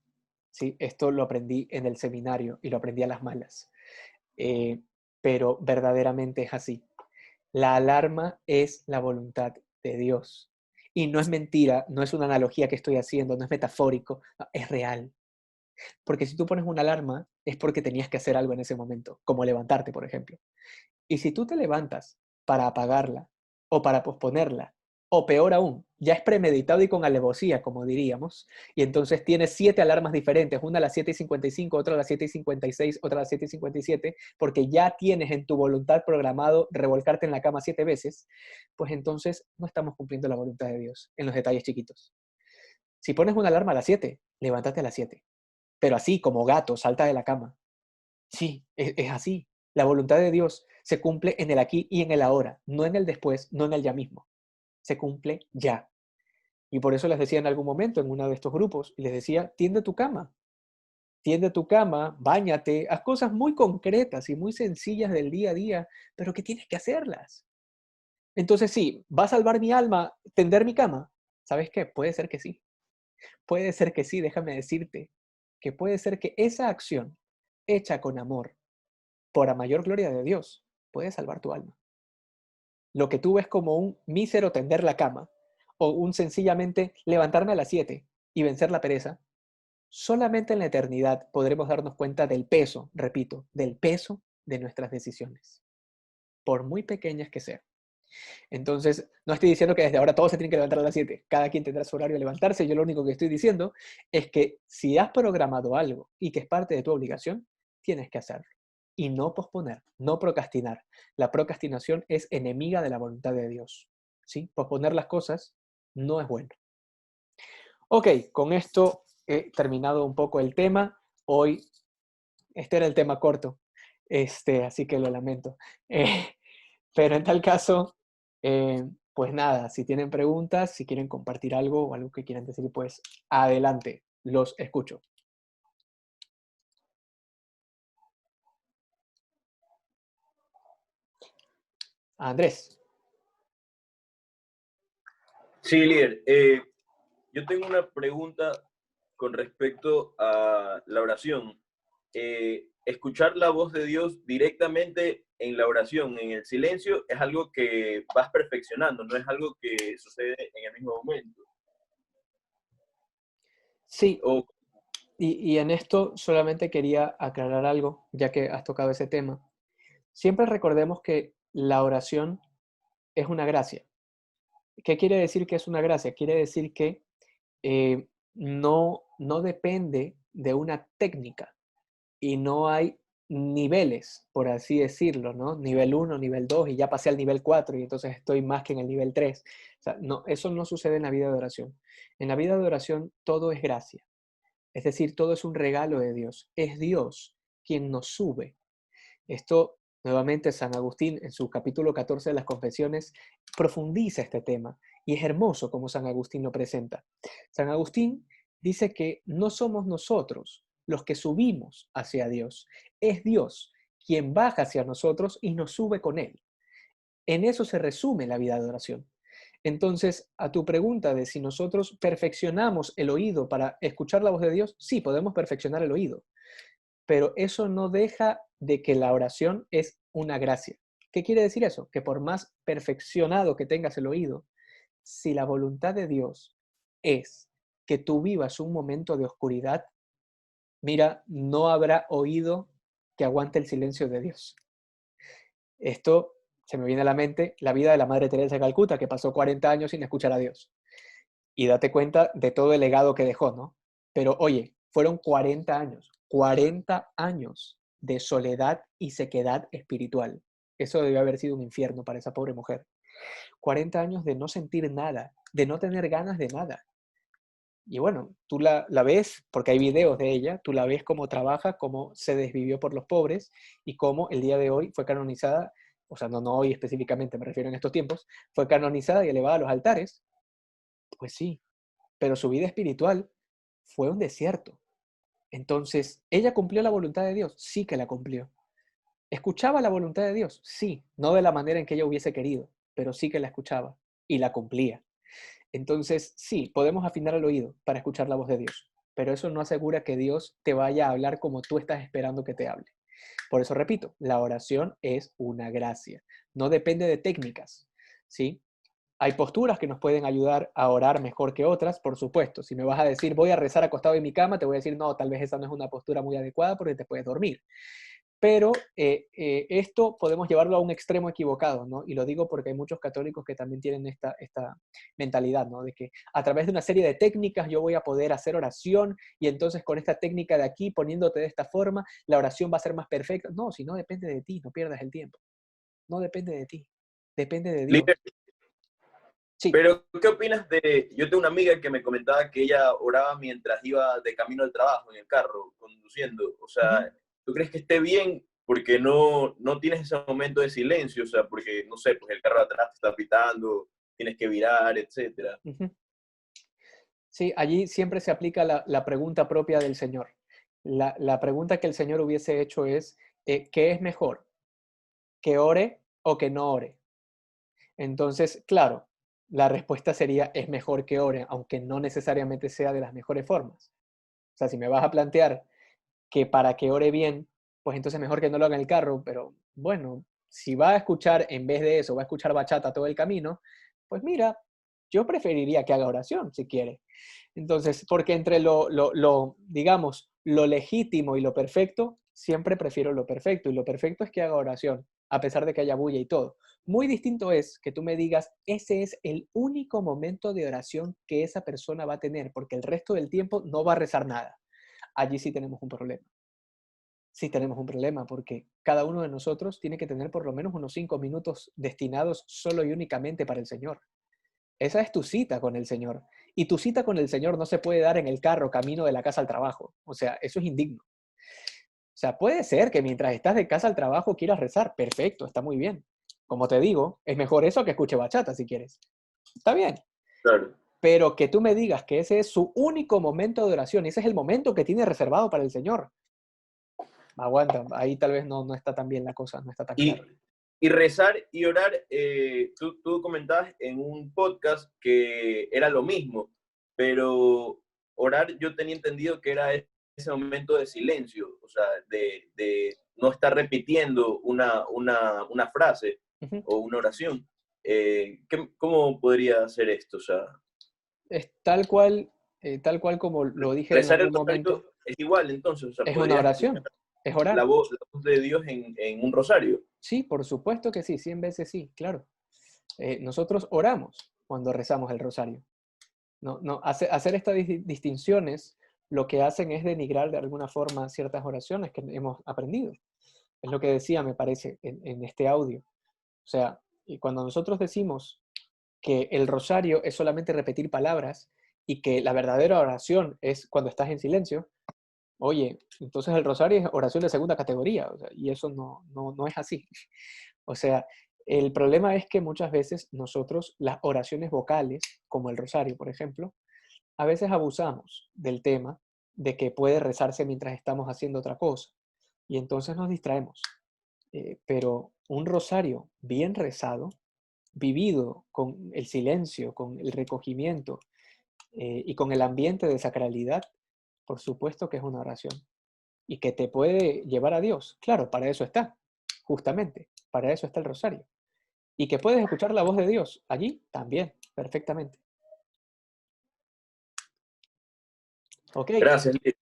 ¿Sí? Esto lo aprendí en el seminario y lo aprendí a las malas. Eh, pero verdaderamente es así. La alarma es la voluntad de Dios. Y no es mentira, no es una analogía que estoy haciendo, no es metafórico, no, es real. Porque si tú pones una alarma es porque tenías que hacer algo en ese momento, como levantarte, por ejemplo. Y si tú te levantas para apagarla o para posponerla, o peor aún, ya es premeditado y con alevosía, como diríamos, y entonces tienes 7 alarmas diferentes, una a las 7:55, otra a las 7:56, otra a las 7:57, porque ya tienes en tu voluntad programado revolcarte en la cama 7 veces, pues entonces no estamos cumpliendo la voluntad de Dios en los detalles chiquitos. Si pones una alarma a las 7, levántate a las 7, pero así, como gato, salta de la cama. Sí, es así. La voluntad de Dios se cumple en el aquí y en el ahora, no en el después, no en el ya mismo. Se cumple ya. Y por eso les decía en algún momento en uno de estos grupos, y les decía, tiende tu cama, báñate, haz cosas muy concretas y muy sencillas del día a día, pero que tienes que hacerlas. Entonces, sí, ¿va a salvar mi alma tender mi cama? ¿Sabes qué? Puede ser que sí. Puede ser que sí, déjame decirte que puede ser que esa acción hecha con amor, por la mayor gloria de Dios, puede salvar tu alma. Lo que tú ves como un mísero tender la cama o un sencillamente levantarme a las 7 y vencer la pereza, solamente en la eternidad podremos darnos cuenta del peso, repito, del peso de nuestras decisiones, por muy pequeñas que sean. Entonces, no estoy diciendo que desde ahora todos se tienen que levantar a las 7, cada quien tendrá su horario de levantarse, yo lo único que estoy diciendo es que si has programado algo y que es parte de tu obligación, tienes que hacerlo. Y no posponer, no procrastinar. La procrastinación es enemiga de la voluntad de Dios. ¿Sí? Posponer las cosas no es bueno. Ok, con esto he terminado un poco el tema. Hoy, este era el tema corto, así que lo lamento. Eh, pero en tal caso, pues nada, si tienen preguntas, si quieren compartir algo o algo que quieran decir, pues adelante, los escucho. Andrés. Sí, líder. Yo tengo una pregunta con respecto a la oración. Escuchar la voz de Dios directamente en la oración, en el silencio, es algo que vas perfeccionando, no es algo que sucede en el mismo momento. Sí, O, y en esto solamente quería aclarar algo, ya que has tocado ese tema. Siempre recordemos que la oración es una gracia. ¿Qué quiere decir que es una gracia? Quiere decir que no depende de una técnica y no hay niveles, por así decirlo, ¿no? Nivel 1, nivel 2 y ya pasé al nivel 4 y entonces estoy más que en el nivel 3. O sea, no, eso no sucede en la vida de oración. En la vida de oración todo es gracia. Es decir, todo es un regalo de Dios. Es Dios quien nos sube. Esto, nuevamente, San Agustín, en su capítulo 14 de las Confesiones, profundiza este tema. Y es hermoso como San Agustín lo presenta. San Agustín dice que no somos nosotros los que subimos hacia Dios. Es Dios quien baja hacia nosotros y nos sube con Él. En eso se resume la vida de oración. Entonces, a tu pregunta de si nosotros perfeccionamos el oído para escuchar la voz de Dios, sí, podemos perfeccionar el oído, pero eso no deja de que la oración es una gracia. ¿Qué quiere decir eso? Que por más perfeccionado que tengas el oído, si la voluntad de Dios es que tú vivas un momento de oscuridad, mira, no habrá oído que aguante el silencio de Dios. Esto se me viene a la mente la vida de la Madre Teresa de Calcuta, que pasó 40 años sin escuchar a Dios. Y date cuenta de todo el legado que dejó, ¿no? Pero oye, fueron 40 años de soledad y sequedad espiritual. Eso debió haber sido un infierno para esa pobre mujer. 40 años de no sentir nada, de no tener ganas de nada. Y bueno, tú la ves, porque hay videos de ella, tú la ves cómo trabaja, cómo se desvivió por los pobres y cómo el día de hoy fue canonizada, o sea, no hoy específicamente, me refiero en estos tiempos, fue canonizada y elevada a los altares. Pues sí, pero su vida espiritual fue un desierto. Entonces, ¿ella cumplió la voluntad de Dios? Sí que la cumplió. ¿Escuchaba la voluntad de Dios? Sí, no de la manera en que ella hubiese querido, pero sí que la escuchaba y la cumplía. Entonces, sí, podemos afinar el oído para escuchar la voz de Dios, pero eso no asegura que Dios te vaya a hablar como tú estás esperando que te hable. Por eso repito, la oración es una gracia, no depende de técnicas, ¿sí? Hay posturas que nos pueden ayudar a orar mejor que otras, por supuesto. Si me vas a decir, voy a rezar acostado en mi cama, te voy a decir, no, tal vez esa no es una postura muy adecuada porque te puedes dormir. Pero esto podemos llevarlo a un extremo equivocado, ¿no? Y lo digo porque hay muchos católicos que también tienen esta mentalidad, ¿no? De que a través de una serie de técnicas yo voy a poder hacer oración y entonces con esta técnica de aquí, poniéndote de esta forma, la oración va a ser más perfecta. No, si no depende de ti, no pierdas el tiempo. No depende de ti, depende de líder, Dios. Sí. pero, ¿qué opinas de...? Yo tengo una amiga que me comentaba que ella oraba mientras iba de camino al trabajo, en el carro, conduciendo. O Uh -huh. sea, ¿tú crees que esté bien porque no tienes ese momento de silencio? O sea, porque, no sé, pues el carro de atrás te está pitando, tienes que virar, etcétera. Uh -huh. Sí, allí siempre se aplica la pregunta propia del Señor. La pregunta que el Señor hubiese hecho es, ¿qué es mejor? ¿Que ore o que no ore? Entonces, claro, la respuesta sería, es mejor que ore, aunque no necesariamente sea de las mejores formas. O sea, si me vas a plantear que para que ore bien, pues entonces mejor que no lo haga en el carro, pero bueno, si va a escuchar, en vez de eso, va a escuchar bachata todo el camino, pues mira, yo preferiría que haga oración, si quiere. Entonces, porque entre digamos, lo legítimo y lo perfecto, siempre prefiero lo perfecto, y lo perfecto es que haga oración, a pesar de que haya bulla y todo. Muy distinto es que tú me digas, ese es el único momento de oración que esa persona va a tener, porque el resto del tiempo no va a rezar nada. Allí sí tenemos un problema. Sí tenemos un problema, porque cada uno de nosotros tiene que tener por lo menos unos 5 minutos destinados solo y únicamente para el Señor. Esa es tu cita con el Señor. Y tu cita con el Señor no se puede dar en el carro, camino de la casa al trabajo. O sea, eso es indigno. O sea, puede ser que mientras estás de casa al trabajo quieras rezar. Perfecto, está muy bien. Como te digo, es mejor eso que escuche bachata si quieres. Está bien. Claro. Pero que tú me digas que ese es su único momento de oración, ese es el momento que tiene reservado para el Señor. Aguanta, ahí tal vez no está tan bien la cosa, no está tan claro. Y, y rezar y orar, tú comentabas en un podcast que era lo mismo, pero orar yo tenía entendido que era ese momento de silencio, o sea, de no estar repitiendo una frase Ujú. o una oración. ¿Cómo podría ser esto? O sea, Es tal cual como lo dije en rezar el algún momento, rosario es igual, entonces, o sea, es una podrías escuchar oración, es orar. la voz de Dios en un rosario. Sí, por supuesto que sí, 100 veces sí, claro. Nosotros oramos cuando rezamos el rosario. No, no, hacer estas distinciones lo que hacen es denigrar de alguna forma ciertas oraciones que hemos aprendido. Es lo que decía, me parece, en este audio. O sea, y cuando nosotros decimos que el rosario es solamente repetir palabras y que la verdadera oración es cuando estás en silencio, oye, entonces el rosario es oración de segunda categoría, o sea, y eso no es así. O sea, el problema es que muchas veces nosotros las oraciones vocales, como el rosario, por ejemplo, a veces abusamos del tema de que puede rezarse mientras estamos haciendo otra cosa y entonces nos distraemos. Pero un rosario bien rezado, vivido con el silencio, con el recogimiento y con el ambiente de sacralidad, por supuesto que es una oración y que te puede llevar a Dios. Claro, para eso está, justamente, para eso está el rosario. Y que puedes escuchar la voz de Dios allí también, perfectamente. Ok, Gracias, Liz.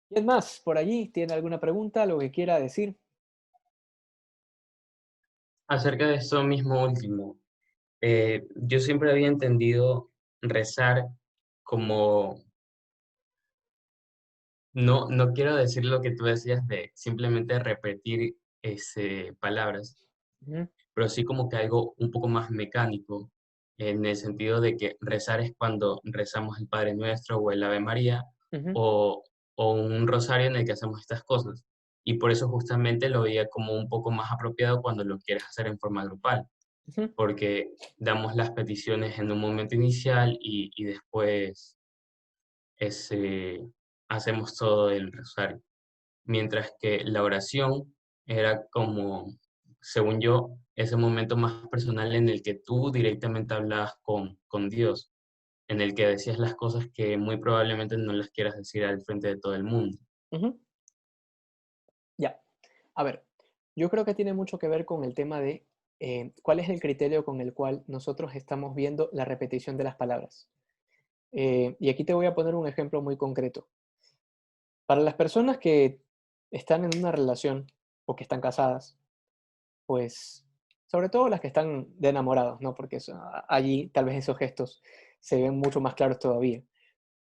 ¿quién más por allí tiene alguna pregunta, lo que quiera decir? Acerca de esto mismo último, yo siempre había entendido rezar como, no quiero decir lo que tú decías de simplemente repetir palabras, Ujú, pero sí como que algo un poco más mecánico, en el sentido de que rezar es cuando rezamos el Padre Nuestro o el Ave María, ujú, o, o un rosario en el que hacemos estas cosas. Y por eso justamente lo veía como un poco más apropiado cuando lo quieres hacer en forma grupal, ujú. porque damos las peticiones en un momento inicial y después ese, hacemos todo el rosario. Mientras que la oración era como, según yo, ese momento más personal en el que tú directamente hablabas con Dios, en el que decías las cosas que muy probablemente no las quieras decir al frente de todo el mundo. Ujú. Ya, a ver, yo creo que tiene mucho que ver con el tema de cuál es el criterio con el cual nosotros estamos viendo la repetición de las palabras. Y aquí te voy a poner un ejemplo muy concreto. Para las personas que están en una relación o que están casadas, pues sobre todo las que están de enamorados, ¿no? Porque allí tal vez esos gestos se ven mucho más claros todavía.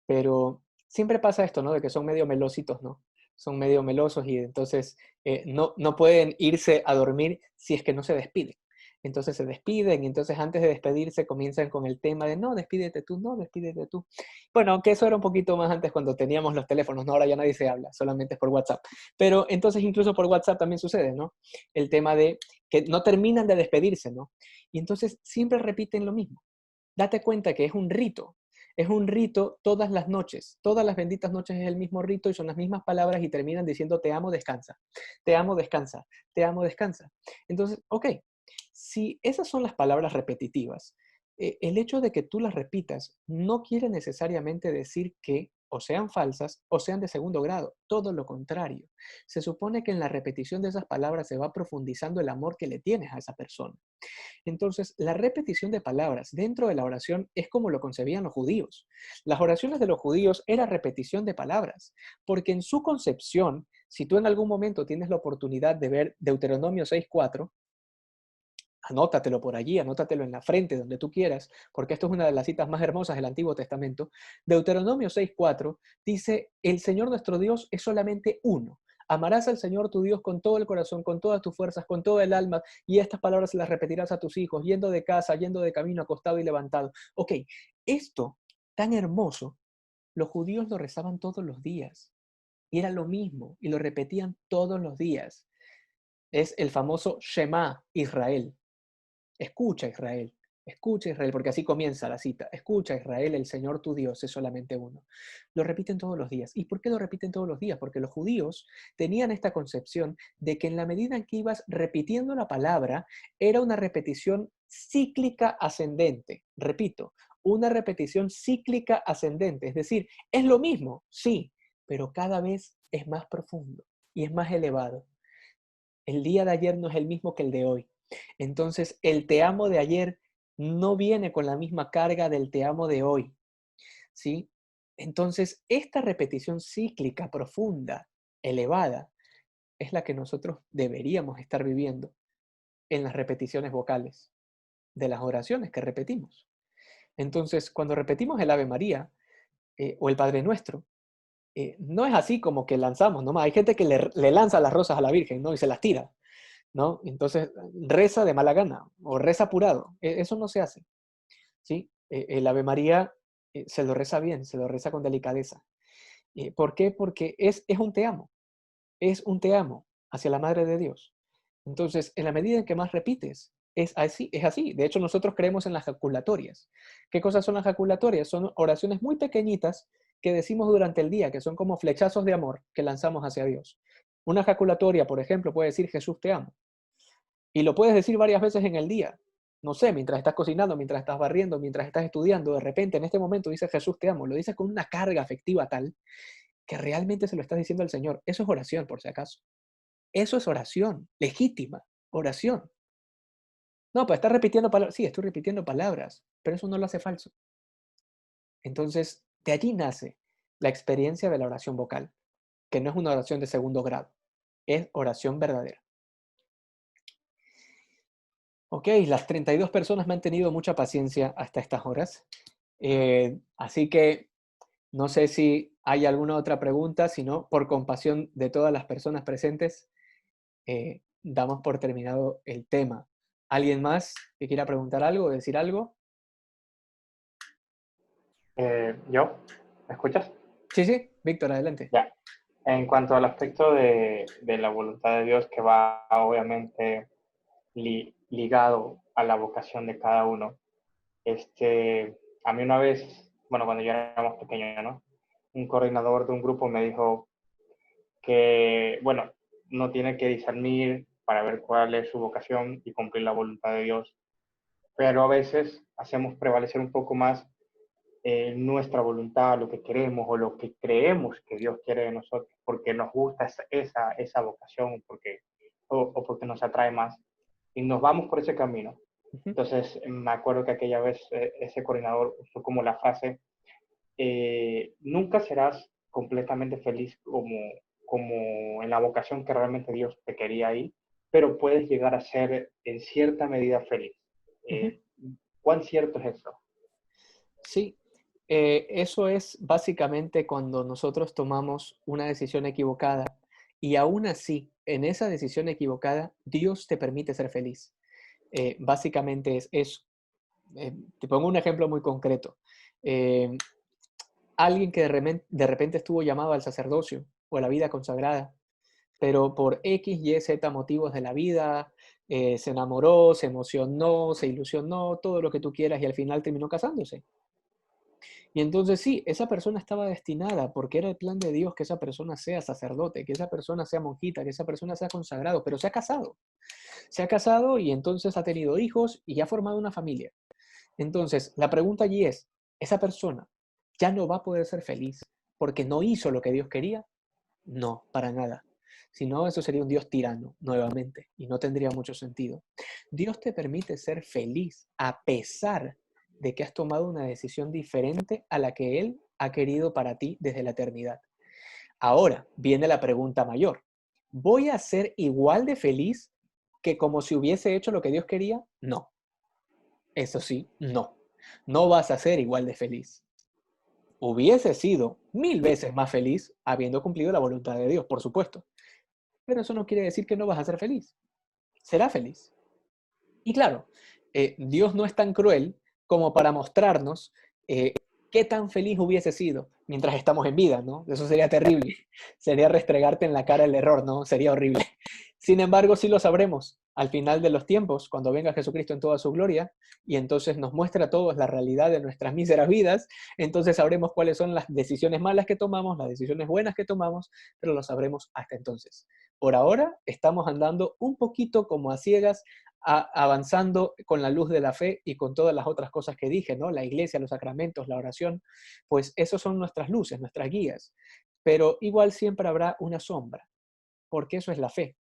Pero siempre pasa esto, ¿no? De que son medio melositos, ¿no? Son medio melosos y entonces no pueden irse a dormir si es que no se despiden. Entonces se despiden y entonces antes de despedirse comienzan con el tema de no, despídete tú, no, despídete tú. Bueno, aunque eso era un poquito más antes cuando teníamos los teléfonos, ¿no? Ahora ya nadie se habla, solamente es por WhatsApp. Pero entonces incluso por WhatsApp también sucede, ¿no? El tema de que no terminan de despedirse, ¿no? Y entonces siempre repiten lo mismo. Date cuenta que es un rito. Es un rito todas las noches. Todas las benditas noches es el mismo rito y son las mismas palabras y terminan diciendo te amo, descansa. Te amo, descansa. Te amo, descansa. Entonces, ok. Si esas son las palabras repetitivas, el hecho de que tú las repitas no quiere necesariamente decir que o sean falsas o sean de segundo grado, todo lo contrario. Se supone que en la repetición de esas palabras se va profundizando el amor que le tienes a esa persona. Entonces, la repetición de palabras dentro de la oración es como lo concebían los judíos. Las oraciones de los judíos era repetición de palabras, porque en su concepción, si tú en algún momento tienes la oportunidad de ver Deuteronomio 6:4, anótatelo por allí, anótatelo en la frente, donde tú quieras, porque esto es una de las citas más hermosas del Antiguo Testamento. Deuteronomio 6:4 dice, el Señor nuestro Dios es solamente uno. Amarás al Señor tu Dios con todo el corazón, con todas tus fuerzas, con todo el alma, y estas palabras las repetirás a tus hijos, yendo de casa, yendo de camino, acostado y levantado. Ok, esto tan hermoso, los judíos lo rezaban todos los días, y era lo mismo, y lo repetían todos los días. Es el famoso Shema Israel. Escucha Israel, porque así comienza la cita. Escucha Israel, el Señor tu Dios es solamente uno. Lo repiten todos los días. ¿Y por qué lo repiten todos los días? Porque los judíos tenían esta concepción de que en la medida en que ibas repitiendo la palabra, era una repetición cíclica ascendente. Repito, una repetición cíclica ascendente. Es decir, es lo mismo, sí, pero cada vez es más profundo y es más elevado. El día de ayer no es el mismo que el de hoy. Entonces, el te amo de ayer no viene con la misma carga del te amo de hoy, ¿sí? Entonces, esta repetición cíclica, profunda, elevada, es la que nosotros deberíamos estar viviendo en las repeticiones vocales de las oraciones que repetimos. Entonces, cuando repetimos el Ave María o el Padre Nuestro, no es así como que lanzamos, ¿no? Hay gente que le lanza las rosas a la Virgen, ¿no? Y se las tira, ¿no? Entonces reza de mala gana o reza apurado. Eso no se hace, ¿sí? El Ave María se lo reza bien, se lo reza con delicadeza. ¿Por qué? Porque es un te amo hacia la Madre de Dios. Entonces, en la medida en que más repites, es así, es así. De hecho, nosotros creemos en las jaculatorias. ¿Qué cosas son las jaculatorias? Son oraciones muy pequeñitas que decimos durante el día, que son como flechazos de amor que lanzamos hacia Dios. Una jaculatoria, por ejemplo, puede decir Jesús te amo. Y lo puedes decir varias veces en el día. No sé, mientras estás cocinando, mientras estás barriendo, mientras estás estudiando, de repente en este momento dices Jesús te amo. Lo dices con una carga afectiva tal que realmente se lo estás diciendo al Señor. Eso es oración, por si acaso. Eso es oración, legítima, oración. No, pues estás repitiendo palabras. Sí, estoy repitiendo palabras, pero eso no lo hace falso. Entonces, de allí nace la experiencia de la oración vocal, que no es una oración de segundo grado, es oración verdadera. Ok, las 32 personas me han tenido mucha paciencia hasta estas horas. Así que no sé si hay alguna otra pregunta, si no, por compasión de todas las personas presentes, damos por terminado el tema. ¿Alguien más que quiera preguntar algo o decir algo? ¿Yo? ¿Me escuchas? Sí, sí, Víctor, adelante. Ya. En cuanto al aspecto de la voluntad de Dios, que va obviamente ligado a la vocación de cada uno, a mí una vez, bueno, cuando yo era más pequeño, ¿no? Un coordinador de un grupo me dijo que, bueno, no tiene que discernir para ver cuál es su vocación y cumplir la voluntad de Dios, pero a veces hacemos prevalecer un poco más nuestra voluntad, lo que queremos o lo que creemos que Dios quiere de nosotros, porque nos gusta esa vocación o porque nos atrae más y nos vamos por ese camino. Entonces, me acuerdo que aquella vez ese coordinador usó como la frase, nunca serás completamente feliz como en la vocación que realmente Dios te quería ahí, pero puedes llegar a ser en cierta medida feliz. ¿Cuán cierto es eso? Sí, eso es básicamente cuando nosotros tomamos una decisión equivocada y aún así, en esa decisión equivocada, Dios te permite ser feliz. Básicamente es eso. Te pongo un ejemplo muy concreto. Alguien que de repente estuvo llamado al sacerdocio o a la vida consagrada, pero por X, Y, Z motivos de la vida, se enamoró, se emocionó, se ilusionó, todo lo que tú quieras y al final terminó casándose. Y entonces sí, esa persona estaba destinada, porque era el plan de Dios que esa persona sea sacerdote, que esa persona sea monjita, que esa persona sea consagrado, pero se ha casado. Se ha casado y entonces ha tenido hijos y ha formado una familia. Entonces, la pregunta allí es, ¿esa persona ya no va a poder ser feliz porque no hizo lo que Dios quería? No, para nada. Si no, eso sería un Dios tirano, nuevamente, y no tendría mucho sentido. Dios te permite ser feliz a pesar de que has tomado una decisión diferente a la que Él ha querido para ti desde la eternidad. Ahora viene la pregunta mayor. ¿Voy a ser igual de feliz que como si hubiese hecho lo que Dios quería? No. Eso sí, no. No vas a ser igual de feliz. Hubiese sido 1000 veces más feliz habiendo cumplido la voluntad de Dios, por supuesto. Pero eso no quiere decir que no vas a ser feliz. Será feliz. Y claro, Dios no es tan cruel como para mostrarnos qué tan feliz hubiese sido mientras estamos en vida, ¿no? Eso sería terrible. Sería restregarte en la cara el error, ¿no? Sería horrible. Sin embargo, sí lo sabremos al final de los tiempos, cuando venga Jesucristo en toda su gloria, y entonces nos muestra a todos la realidad de nuestras míseras vidas, entonces sabremos cuáles son las decisiones malas que tomamos, las decisiones buenas que tomamos, pero lo sabremos hasta entonces. Por ahora estamos andando un poquito como a ciegas, avanzando con la luz de la fe y con todas las otras cosas que dije, ¿no? La iglesia, los sacramentos, la oración, pues esos son nuestras luces, nuestras guías. Pero igual siempre habrá una sombra, porque eso es la fe,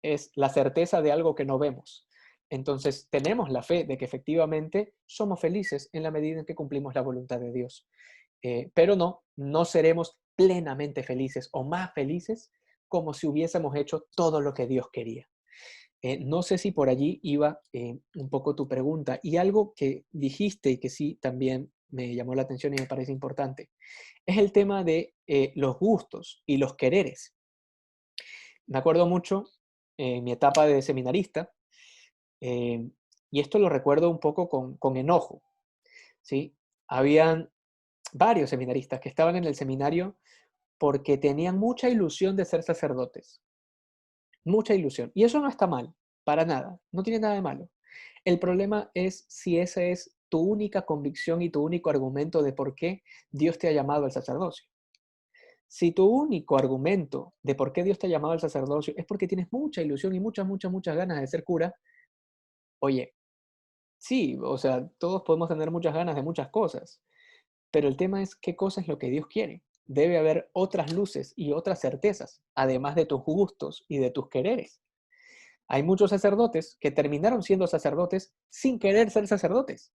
es la certeza de algo que no vemos. Entonces tenemos la fe de que efectivamente somos felices en la medida en que cumplimos la voluntad de Dios. Pero no seremos plenamente felices o más felices como si hubiésemos hecho todo lo que Dios quería. No sé si por allí iba un poco tu pregunta. Y algo que dijiste y que sí también me llamó la atención y me parece importante, es el tema de los gustos y los quereres. Me acuerdo mucho en mi etapa de seminarista, eh, y esto lo recuerdo un poco con enojo, ¿sí? Habían varios seminaristas que estaban en el seminario porque tenían mucha ilusión de ser sacerdotes, mucha ilusión. Y eso no está mal, para nada, no tiene nada de malo. El problema es si esa es tu única convicción y tu único argumento de por qué Dios te ha llamado al sacerdocio. Si tu único argumento de por qué Dios te ha llamado al sacerdocio es porque tienes mucha ilusión y muchas ganas de ser cura, oye, sí, o sea, todos podemos tener muchas ganas de muchas cosas, pero el tema es qué cosa es lo que Dios quiere. Debe haber otras luces y otras certezas, además de tus gustos y de tus quereres. Hay muchos sacerdotes que terminaron siendo sacerdotes sin querer ser sacerdotes.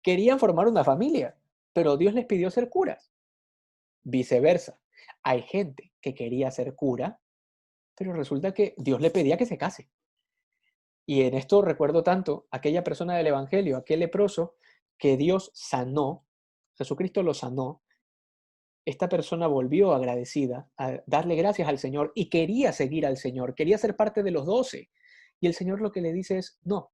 Querían formar una familia, pero Dios les pidió ser curas. Viceversa. Hay gente que quería ser cura, pero resulta que Dios le pedía que se case. Y en esto recuerdo tanto aquella persona del Evangelio, aquel leproso que Dios sanó, Jesucristo lo sanó. Esta persona volvió agradecida a darle gracias al Señor y quería seguir al Señor, quería ser parte de los 12. Y el Señor lo que le dice es, no,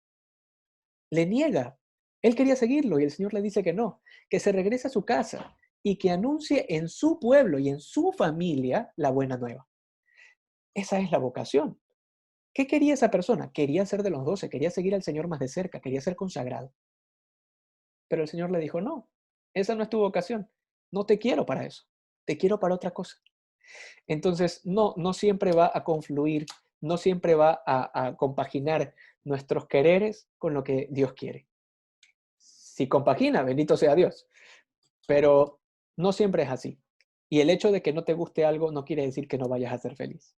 le niega. Él quería seguirlo y el Señor le dice que no, que se regrese a su casa y que anuncie en su pueblo y en su familia la buena nueva. Esa es la vocación. ¿Qué quería esa persona? Quería ser de los 12, quería seguir al Señor más de cerca, quería ser consagrado. Pero el Señor le dijo, no, esa no es tu vocación. No te quiero para eso. Te quiero para otra cosa. Entonces, no siempre va a confluir, no siempre va a compaginar nuestros quereres con lo que Dios quiere. Si compagina, bendito sea Dios. Pero no siempre es así. Y el hecho de que no te guste algo no quiere decir que no vayas a ser feliz.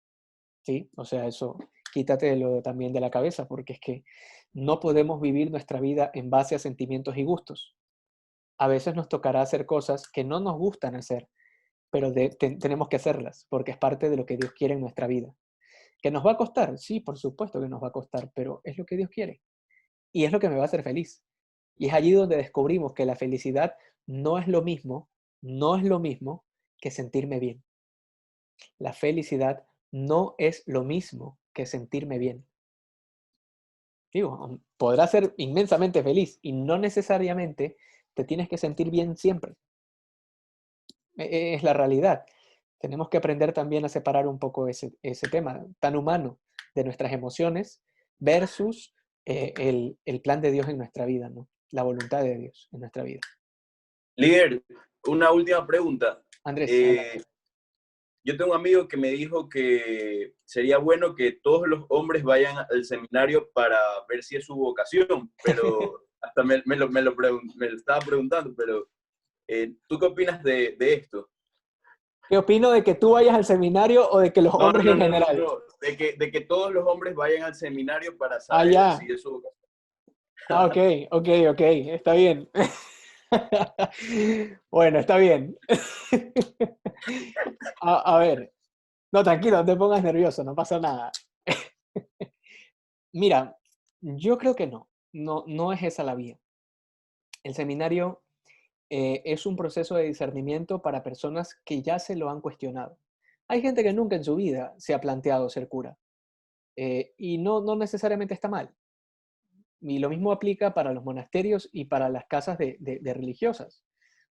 ¿Sí? O sea, eso quítatelo también de la cabeza, porque es que no podemos vivir nuestra vida en base a sentimientos y gustos. A veces nos tocará hacer cosas que no nos gustan hacer, pero tenemos que hacerlas, porque es parte de lo que Dios quiere en nuestra vida. ¿Que nos va a costar? Sí, por supuesto que nos va a costar, pero es lo que Dios quiere. Y es lo que me va a hacer feliz. Y es allí donde descubrimos que la felicidad no es lo mismo, no es lo mismo que sentirme bien. La felicidad no es lo mismo que sentirme bien. Digo, podrás ser inmensamente feliz y no necesariamente te tienes que sentir bien siempre. Es la realidad. Tenemos que aprender también a separar un poco ese tema tan humano de nuestras emociones versus el plan de Dios en nuestra vida, ¿no? La voluntad de Dios en nuestra vida. Líder, una última pregunta. Andrés, Eh, yo tengo un amigo que me dijo que sería bueno que todos los hombres vayan al seminario para ver si es su vocación, pero hasta me lo estaba preguntando, pero ¿tú qué opinas de esto? ¿qué opino de que tú vayas al seminario o de que los No, no, hombres no, en no, no, general? no. De que todos los hombres vayan al seminario para Ah, saber ya. si es su vocación. Ah, ok, ok, ok, está bien. Bueno, está bien. A ver, no, tranquilo, no te pongas nervioso, no pasa nada. Mira, yo creo que no, no es esa la vía. El seminario es un proceso de discernimiento para personas que ya se lo han cuestionado. Hay gente que nunca en su vida se ha planteado ser cura, y no necesariamente está mal. Y lo mismo aplica para los monasterios y para las casas de religiosas.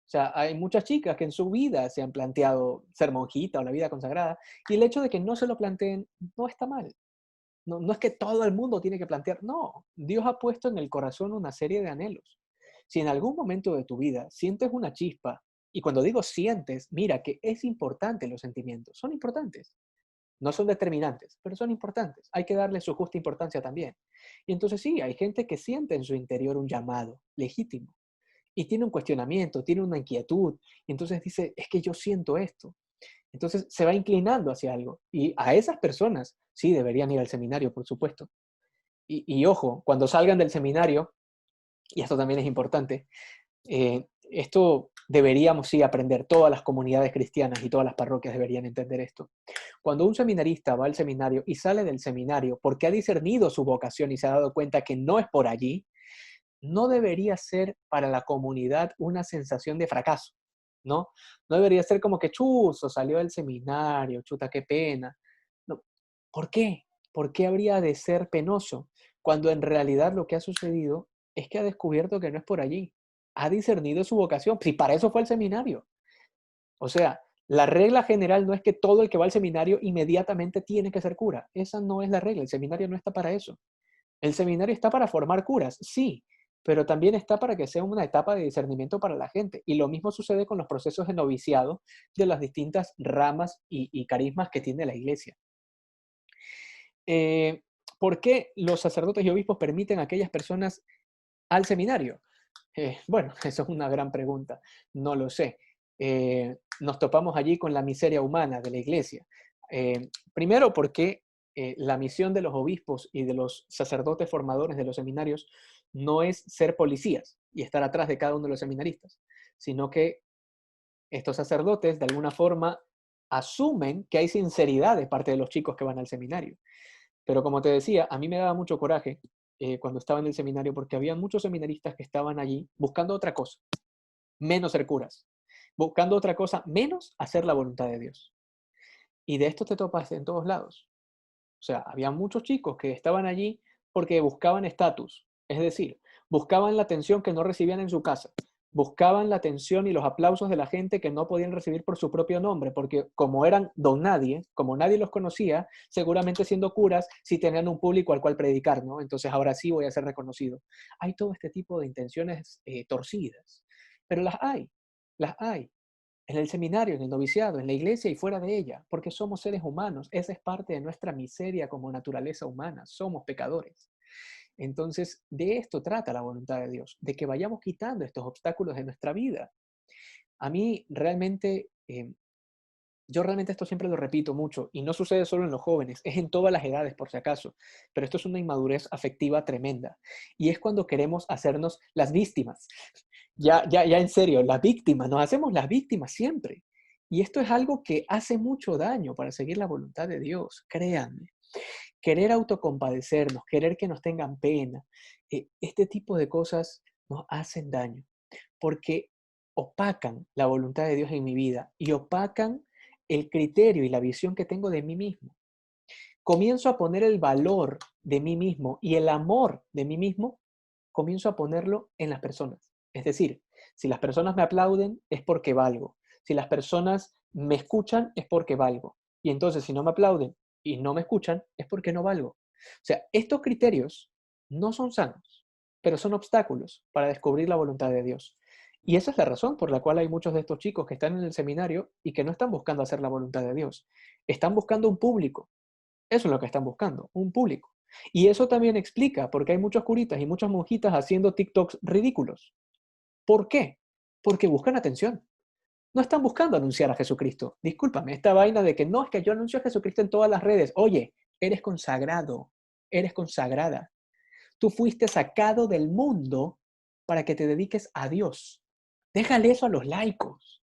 O sea, hay muchas chicas que en su vida se han planteado ser monjita o la vida consagrada, y el hecho de que no se lo planteen no está mal. No es que todo el mundo tiene que plantear, no. Dios ha puesto en el corazón una serie de anhelos. Si en algún momento de tu vida sientes una chispa, y cuando digo sientes, mira que es importante los sentimientos, son importantes. No son determinantes, pero son importantes. Hay que darle su justa importancia también. Y entonces sí, hay gente que siente en su interior un llamado legítimo y tiene un cuestionamiento, tiene una inquietud, y entonces dice, es que yo siento esto. Entonces se va inclinando hacia algo. Y a esas personas sí deberían ir al seminario, por supuesto. Y ojo, cuando salgan del seminario, y esto también es importante, esto deberíamos sí aprender, todas las comunidades cristianas y todas las parroquias deberían entender esto. Cuando un seminarista va al seminario y sale del seminario porque ha discernido su vocación y se ha dado cuenta que no es por allí, no debería ser para la comunidad una sensación de fracaso, ¿no? No debería ser como que chuzo, salió del seminario, chuta, qué pena. No. ¿Por qué? ¿Por qué habría de ser penoso? Cuando en realidad lo que ha sucedido es que ha descubierto que no es por allí. Ha discernido su vocación. Si para eso fue al seminario. O sea, la regla general no es que todo el que va al seminario inmediatamente tiene que ser cura. Esa no es la regla. El seminario no está para eso. El seminario está para formar curas, sí, pero también está para que sea una etapa de discernimiento para la gente. Y lo mismo sucede con los procesos de noviciado de las distintas ramas y carismas que tiene la iglesia. Eh, ¿Por qué los sacerdotes y obispos permiten a aquellas personas al seminario? Bueno, eso es una gran pregunta, no lo sé. Nos topamos allí con la miseria humana de la iglesia. Primero porque la misión de los obispos y de los sacerdotes formadores de los seminarios no es ser policías y estar atrás de cada uno de los seminaristas, sino que estos sacerdotes de alguna forma asumen que hay sinceridad de parte de los chicos que van al seminario. Pero como te decía, a mí me daba mucho coraje cuando estaba en el seminario porque había muchos seminaristas que estaban allí buscando otra cosa, menos ser curas, buscando otra cosa, menos hacer la voluntad de Dios. Y de esto te topas en todos lados. O sea, había muchos chicos que estaban allí porque buscaban estatus, es decir, buscaban la atención que no recibían en su casa, buscaban la atención y los aplausos de la gente que no podían recibir por su propio nombre, porque como eran don nadie, como nadie los conocía, seguramente siendo curas, sí tenían un público al cual predicar, ¿no? Entonces ahora sí voy a ser reconocido. Hay todo este tipo de intenciones torcidas, pero las hay en el seminario, en el noviciado, en la iglesia y fuera de ella, porque somos seres humanos. Esa es parte de nuestra miseria como naturaleza humana. Somos pecadores. Entonces, de esto trata la voluntad de Dios, de que vayamos quitando estos obstáculos de nuestra vida. A mí realmente, yo realmente esto siempre lo repito mucho, y no sucede solo en los jóvenes, es en todas las edades por si acaso, pero esto es una inmadurez afectiva tremenda. Y es cuando queremos hacernos las víctimas. Ya en serio, las víctimas, nos hacemos las víctimas siempre. Y esto es algo que hace mucho daño para seguir la voluntad de Dios, créanme. Querer autocompadecernos, querer que nos tengan pena, este tipo de cosas nos hacen daño, porque opacan la voluntad de Dios en mi vida y opacan el criterio y la visión que tengo de mí mismo. Comienzo a poner el valor de mí mismo y el amor de mí mismo, comienzo a ponerlo en las personas. Es decir, si las personas me aplauden es porque valgo. Si las personas me escuchan es porque valgo. Y entonces si no me aplauden y no me escuchan es porque no valgo. O sea, estos criterios no son sanos, pero son obstáculos para descubrir la voluntad de Dios. Y esa es la razón por la cual hay muchos de estos chicos que están en el seminario y que no están buscando hacer la voluntad de Dios. Están buscando un público. Eso es lo que están buscando, un público. Y eso también explica por qué hay muchos curitas y muchas monjitas haciendo TikToks ridículos. ¿Por qué? Porque buscan atención. No están buscando anunciar a Jesucristo. Discúlpame, esta vaina de que no, es que yo anuncio a Jesucristo en todas las redes. Oye, eres consagrado, eres consagrada. Tú fuiste sacado del mundo para que te dediques a Dios. Déjale eso a los laicos.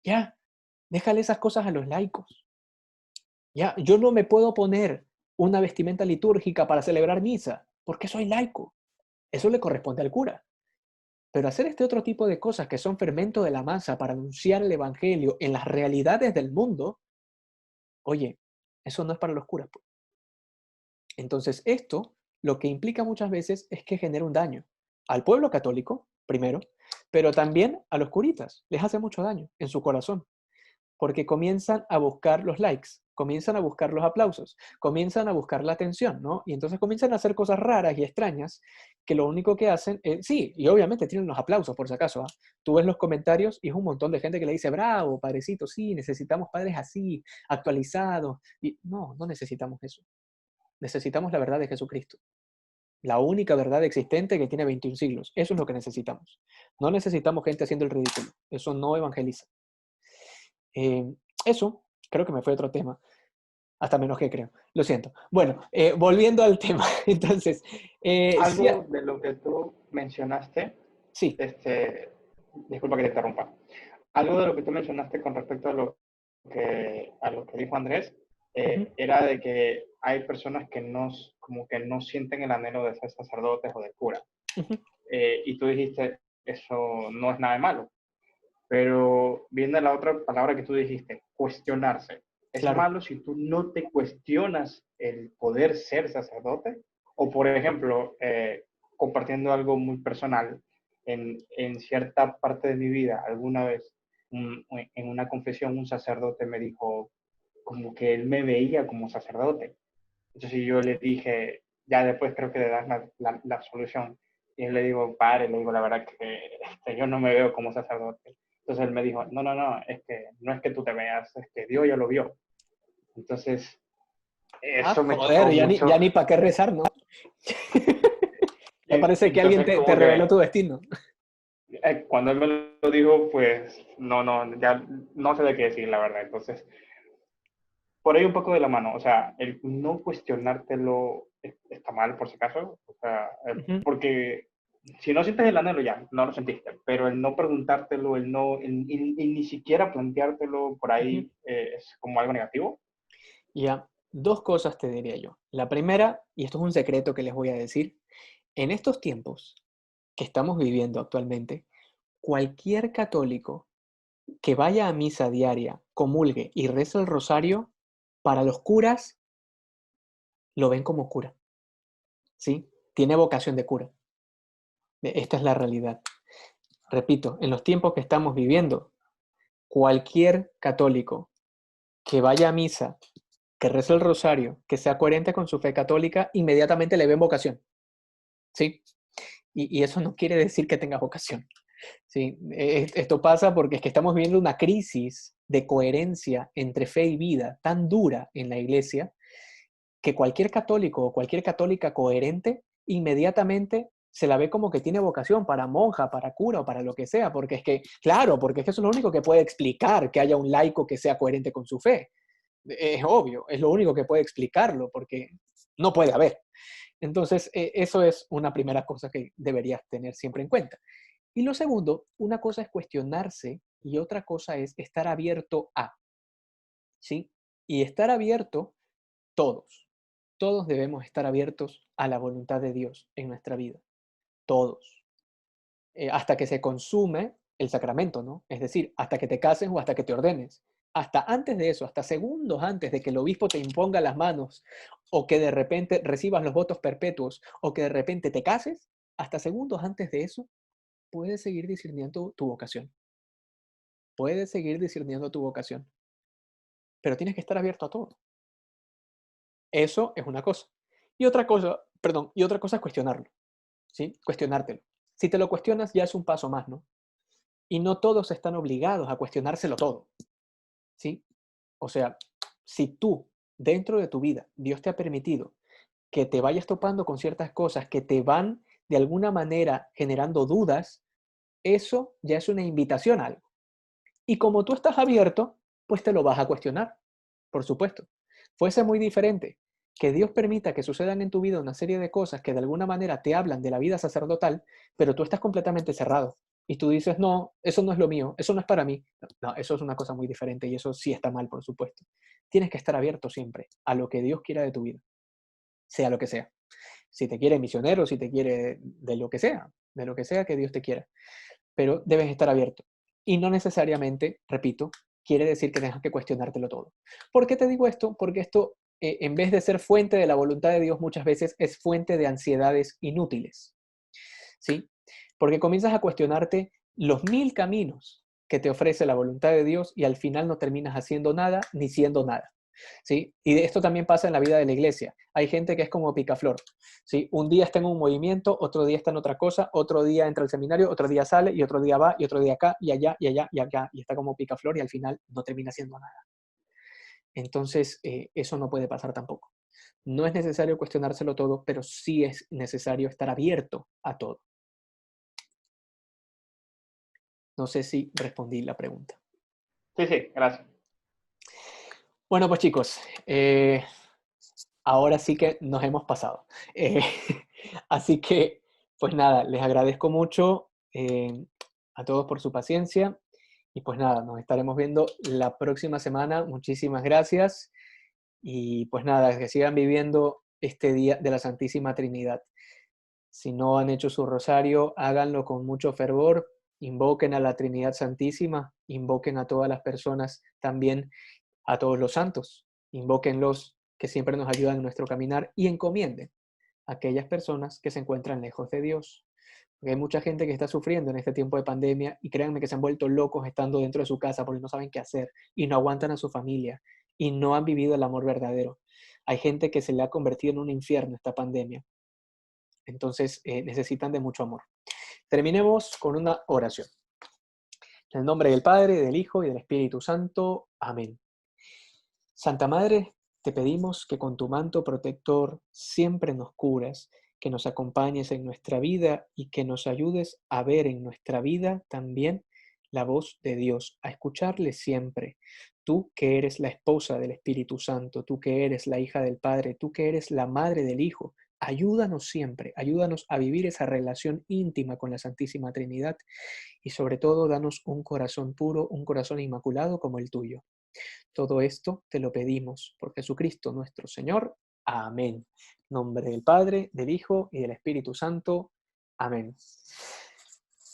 Ya, déjale esas cosas a los laicos. Ya, yo no me puedo poner una vestimenta litúrgica para celebrar misa, porque soy laico. Eso le corresponde al cura. Pero hacer este otro tipo de cosas que son fermento de la masa para anunciar el evangelio en las realidades del mundo, oye, eso no es para los curas, pues. Entonces, esto lo que implica muchas veces es que genera un daño al pueblo católico, primero, pero también a los curitas. Les hace mucho daño en su corazón, porque comienzan a buscar los likes, comienzan a buscar los aplausos, comienzan a buscar la atención, ¿no? Y entonces comienzan a hacer cosas raras y extrañas que lo único que hacen es, sí, y obviamente tienen los aplausos, por si acaso, ¿ah? Tú ves los comentarios y es un montón de gente que le dice, bravo, padrecito, sí, necesitamos padres así, actualizados. Y no, no necesitamos eso. Necesitamos la verdad de Jesucristo. La única verdad existente que tiene 21 siglos. Eso es lo que necesitamos. No necesitamos gente haciendo el ridículo. Eso no evangeliza. Eso, creo que me fue otro tema. Hasta menos que creo. Lo siento. Bueno, volviendo al tema. Entonces, sí, Algo de lo que tú mencionaste, sí. disculpa que te interrumpa. Algo de lo que tú mencionaste con respecto a lo que dijo Andrés, era de que hay personas que no, como que no sienten el anhelo de ser sacerdotes o de cura. Y tú dijiste, eso no es nada de malo. Pero viene la otra palabra que tú dijiste, cuestionarse. ¿Es Claro. malo si tú no te cuestionas el poder ser sacerdote? O, por ejemplo, compartiendo algo muy personal, en cierta parte de mi vida, alguna vez, en una confesión, un sacerdote me dijo como que él me veía como sacerdote. Entonces yo le dije, ya después creo que le das la absolución. Y él le digo, padre, le digo, la verdad que yo no me veo como sacerdote. Entonces él me dijo, no, no, no, es que no es que tú te veas, es que Dios ya lo vio. Entonces, eso me chocó Joder, mucho. ya ni para qué rezar, ¿no? Ya parece que alguien Entonces, te reveló tu destino. cuando él me lo dijo, pues no, no, ya no sé de qué decir, la verdad. Entonces, por ahí un poco de la mano, o sea, el no cuestionártelo está mal, por si acaso, o sea, porque si no sientes el anhelo ya, no lo sentiste, pero el no preguntártelo, el ni siquiera planteártelo por ahí es como algo negativo. Ya, dos cosas te diría yo. La primera, y esto es un secreto que les voy a decir, en estos tiempos que estamos viviendo actualmente, cualquier católico que vaya a misa diaria, comulgue y reza el rosario, para los curas lo ven como cura, ¿sí? Tiene vocación de cura. Esta es la realidad. Repito, en los tiempos que estamos viviendo, cualquier católico que vaya a misa, que reza el rosario, que sea coherente con su fe católica, inmediatamente le ven vocación, ¿sí? Y eso no quiere decir que tenga vocación. Sí, esto pasa porque es que estamos viviendo una crisis de coherencia entre fe y vida tan dura en la iglesia que cualquier católico o cualquier católica coherente inmediatamente se la ve como que tiene vocación para monja, para cura o para lo que sea, porque es que, claro, porque es que eso es lo único que puede explicar que haya un laico que sea coherente con su fe. Es obvio, es lo único que puede explicarlo, porque no puede haber. Entonces, eso es una primera cosa que deberías tener siempre en cuenta. Y lo segundo, una cosa es cuestionarse y otra cosa es estar abierto a, ¿sí? Y estar abierto, todos debemos estar abiertos a la voluntad de Dios en nuestra vida, todos, hasta que se consume el sacramento, ¿no? Es decir, hasta que te cases o hasta que te ordenes. Hasta antes de eso, hasta segundos antes de que el obispo te imponga las manos o que de repente recibas los votos perpetuos o que de repente te cases, hasta segundos antes de eso, puedes seguir discerniendo tu vocación. Puedes seguir discerniendo tu vocación, pero tienes que estar abierto a todo. Eso es una cosa. Y otra cosa es cuestionarlo, ¿sí? Cuestionártelo. Si te lo cuestionas, ya es un paso más, ¿no? Y no todos están obligados a cuestionárselo todo, ¿sí? O sea, si tú, dentro de tu vida, Dios te ha permitido que te vayas topando con ciertas cosas que te van de alguna manera generando dudas, eso ya es una invitación a algo. Y como tú estás abierto, pues te lo vas a cuestionar, por supuesto. Fuese muy diferente que Dios permita que sucedan en tu vida una serie de cosas que de alguna manera te hablan de la vida sacerdotal, pero tú estás completamente cerrado. Y tú dices, no, eso no es lo mío, eso no es para mí. No, eso es una cosa muy diferente y eso sí está mal, por supuesto. Tienes que estar abierto siempre a lo que Dios quiera de tu vida, sea lo que sea. Si te quiere misionero, si te quiere de lo que sea que Dios te quiera. Pero debes estar abierto. Y no necesariamente, repito, quiere decir que tengas que cuestionártelo todo. ¿Por qué te digo esto? Porque esto, en vez de ser fuente de la voluntad de Dios, muchas veces es fuente de ansiedades inútiles. ¿Sí? Porque comienzas a cuestionarte los 1000 caminos que te ofrece la voluntad de Dios y al final no terminas haciendo nada ni siendo nada. ¿Sí? Y esto también pasa en la vida de la iglesia. Hay gente que es como picaflor, ¿sí? Un día está en un movimiento, otro día está en otra cosa, otro día entra al seminario, otro día sale y otro día va y otro día acá y allá y allá y acá y está como picaflor y al final no termina haciendo nada. Entonces, eso no puede pasar tampoco. No es necesario cuestionárselo todo, pero sí es necesario estar abierto a todo. No sé si respondí la pregunta. Sí, sí, gracias. Bueno, pues chicos, ahora sí que nos hemos pasado. Así que, pues nada, les agradezco mucho a todos por su paciencia. Y pues nada, nos estaremos viendo la próxima semana. Muchísimas gracias. Y pues nada, que sigan viviendo este día de la Santísima Trinidad. Si no han hecho su rosario, háganlo con mucho fervor. Invoquen a la Trinidad Santísima, invoquen a todas las personas, también a todos los santos. Invóquenlos que siempre nos ayudan en nuestro caminar y encomienden a aquellas personas que se encuentran lejos de Dios. Porque hay mucha gente que está sufriendo en este tiempo de pandemia y créanme que se han vuelto locos estando dentro de su casa porque no saben qué hacer y no aguantan a su familia y no han vivido el amor verdadero. Hay gente que se le ha convertido en un infierno esta pandemia. Entonces necesitan de mucho amor. Terminemos con una oración. En el nombre del Padre, del Hijo y del Espíritu Santo. Amén. Santa Madre, te pedimos que con tu manto protector siempre nos curas, que nos acompañes en nuestra vida y que nos ayudes a ver en nuestra vida también la voz de Dios, a escucharle siempre. Tú que eres la esposa del Espíritu Santo, tú que eres la hija del Padre, tú que eres la madre del Hijo, ayúdanos siempre, ayúdanos a vivir esa relación íntima con la Santísima Trinidad y sobre todo danos un corazón puro, un corazón inmaculado como el tuyo. Todo esto te lo pedimos por Jesucristo nuestro Señor. Amén. En nombre del Padre, del Hijo y del Espíritu Santo. Amén.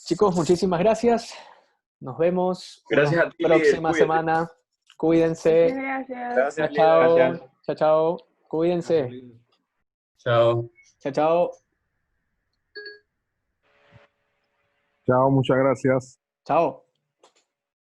Chicos, muchísimas gracias. Nos vemos Gracias una a ti, líder. próxima Cuídate. semana. Cuídense. Gracias. Gracias, Chao, líder. chao. Gracias. Chao, chao. Cuídense. Chao. Chao, chao. Chao, muchas gracias. Chao.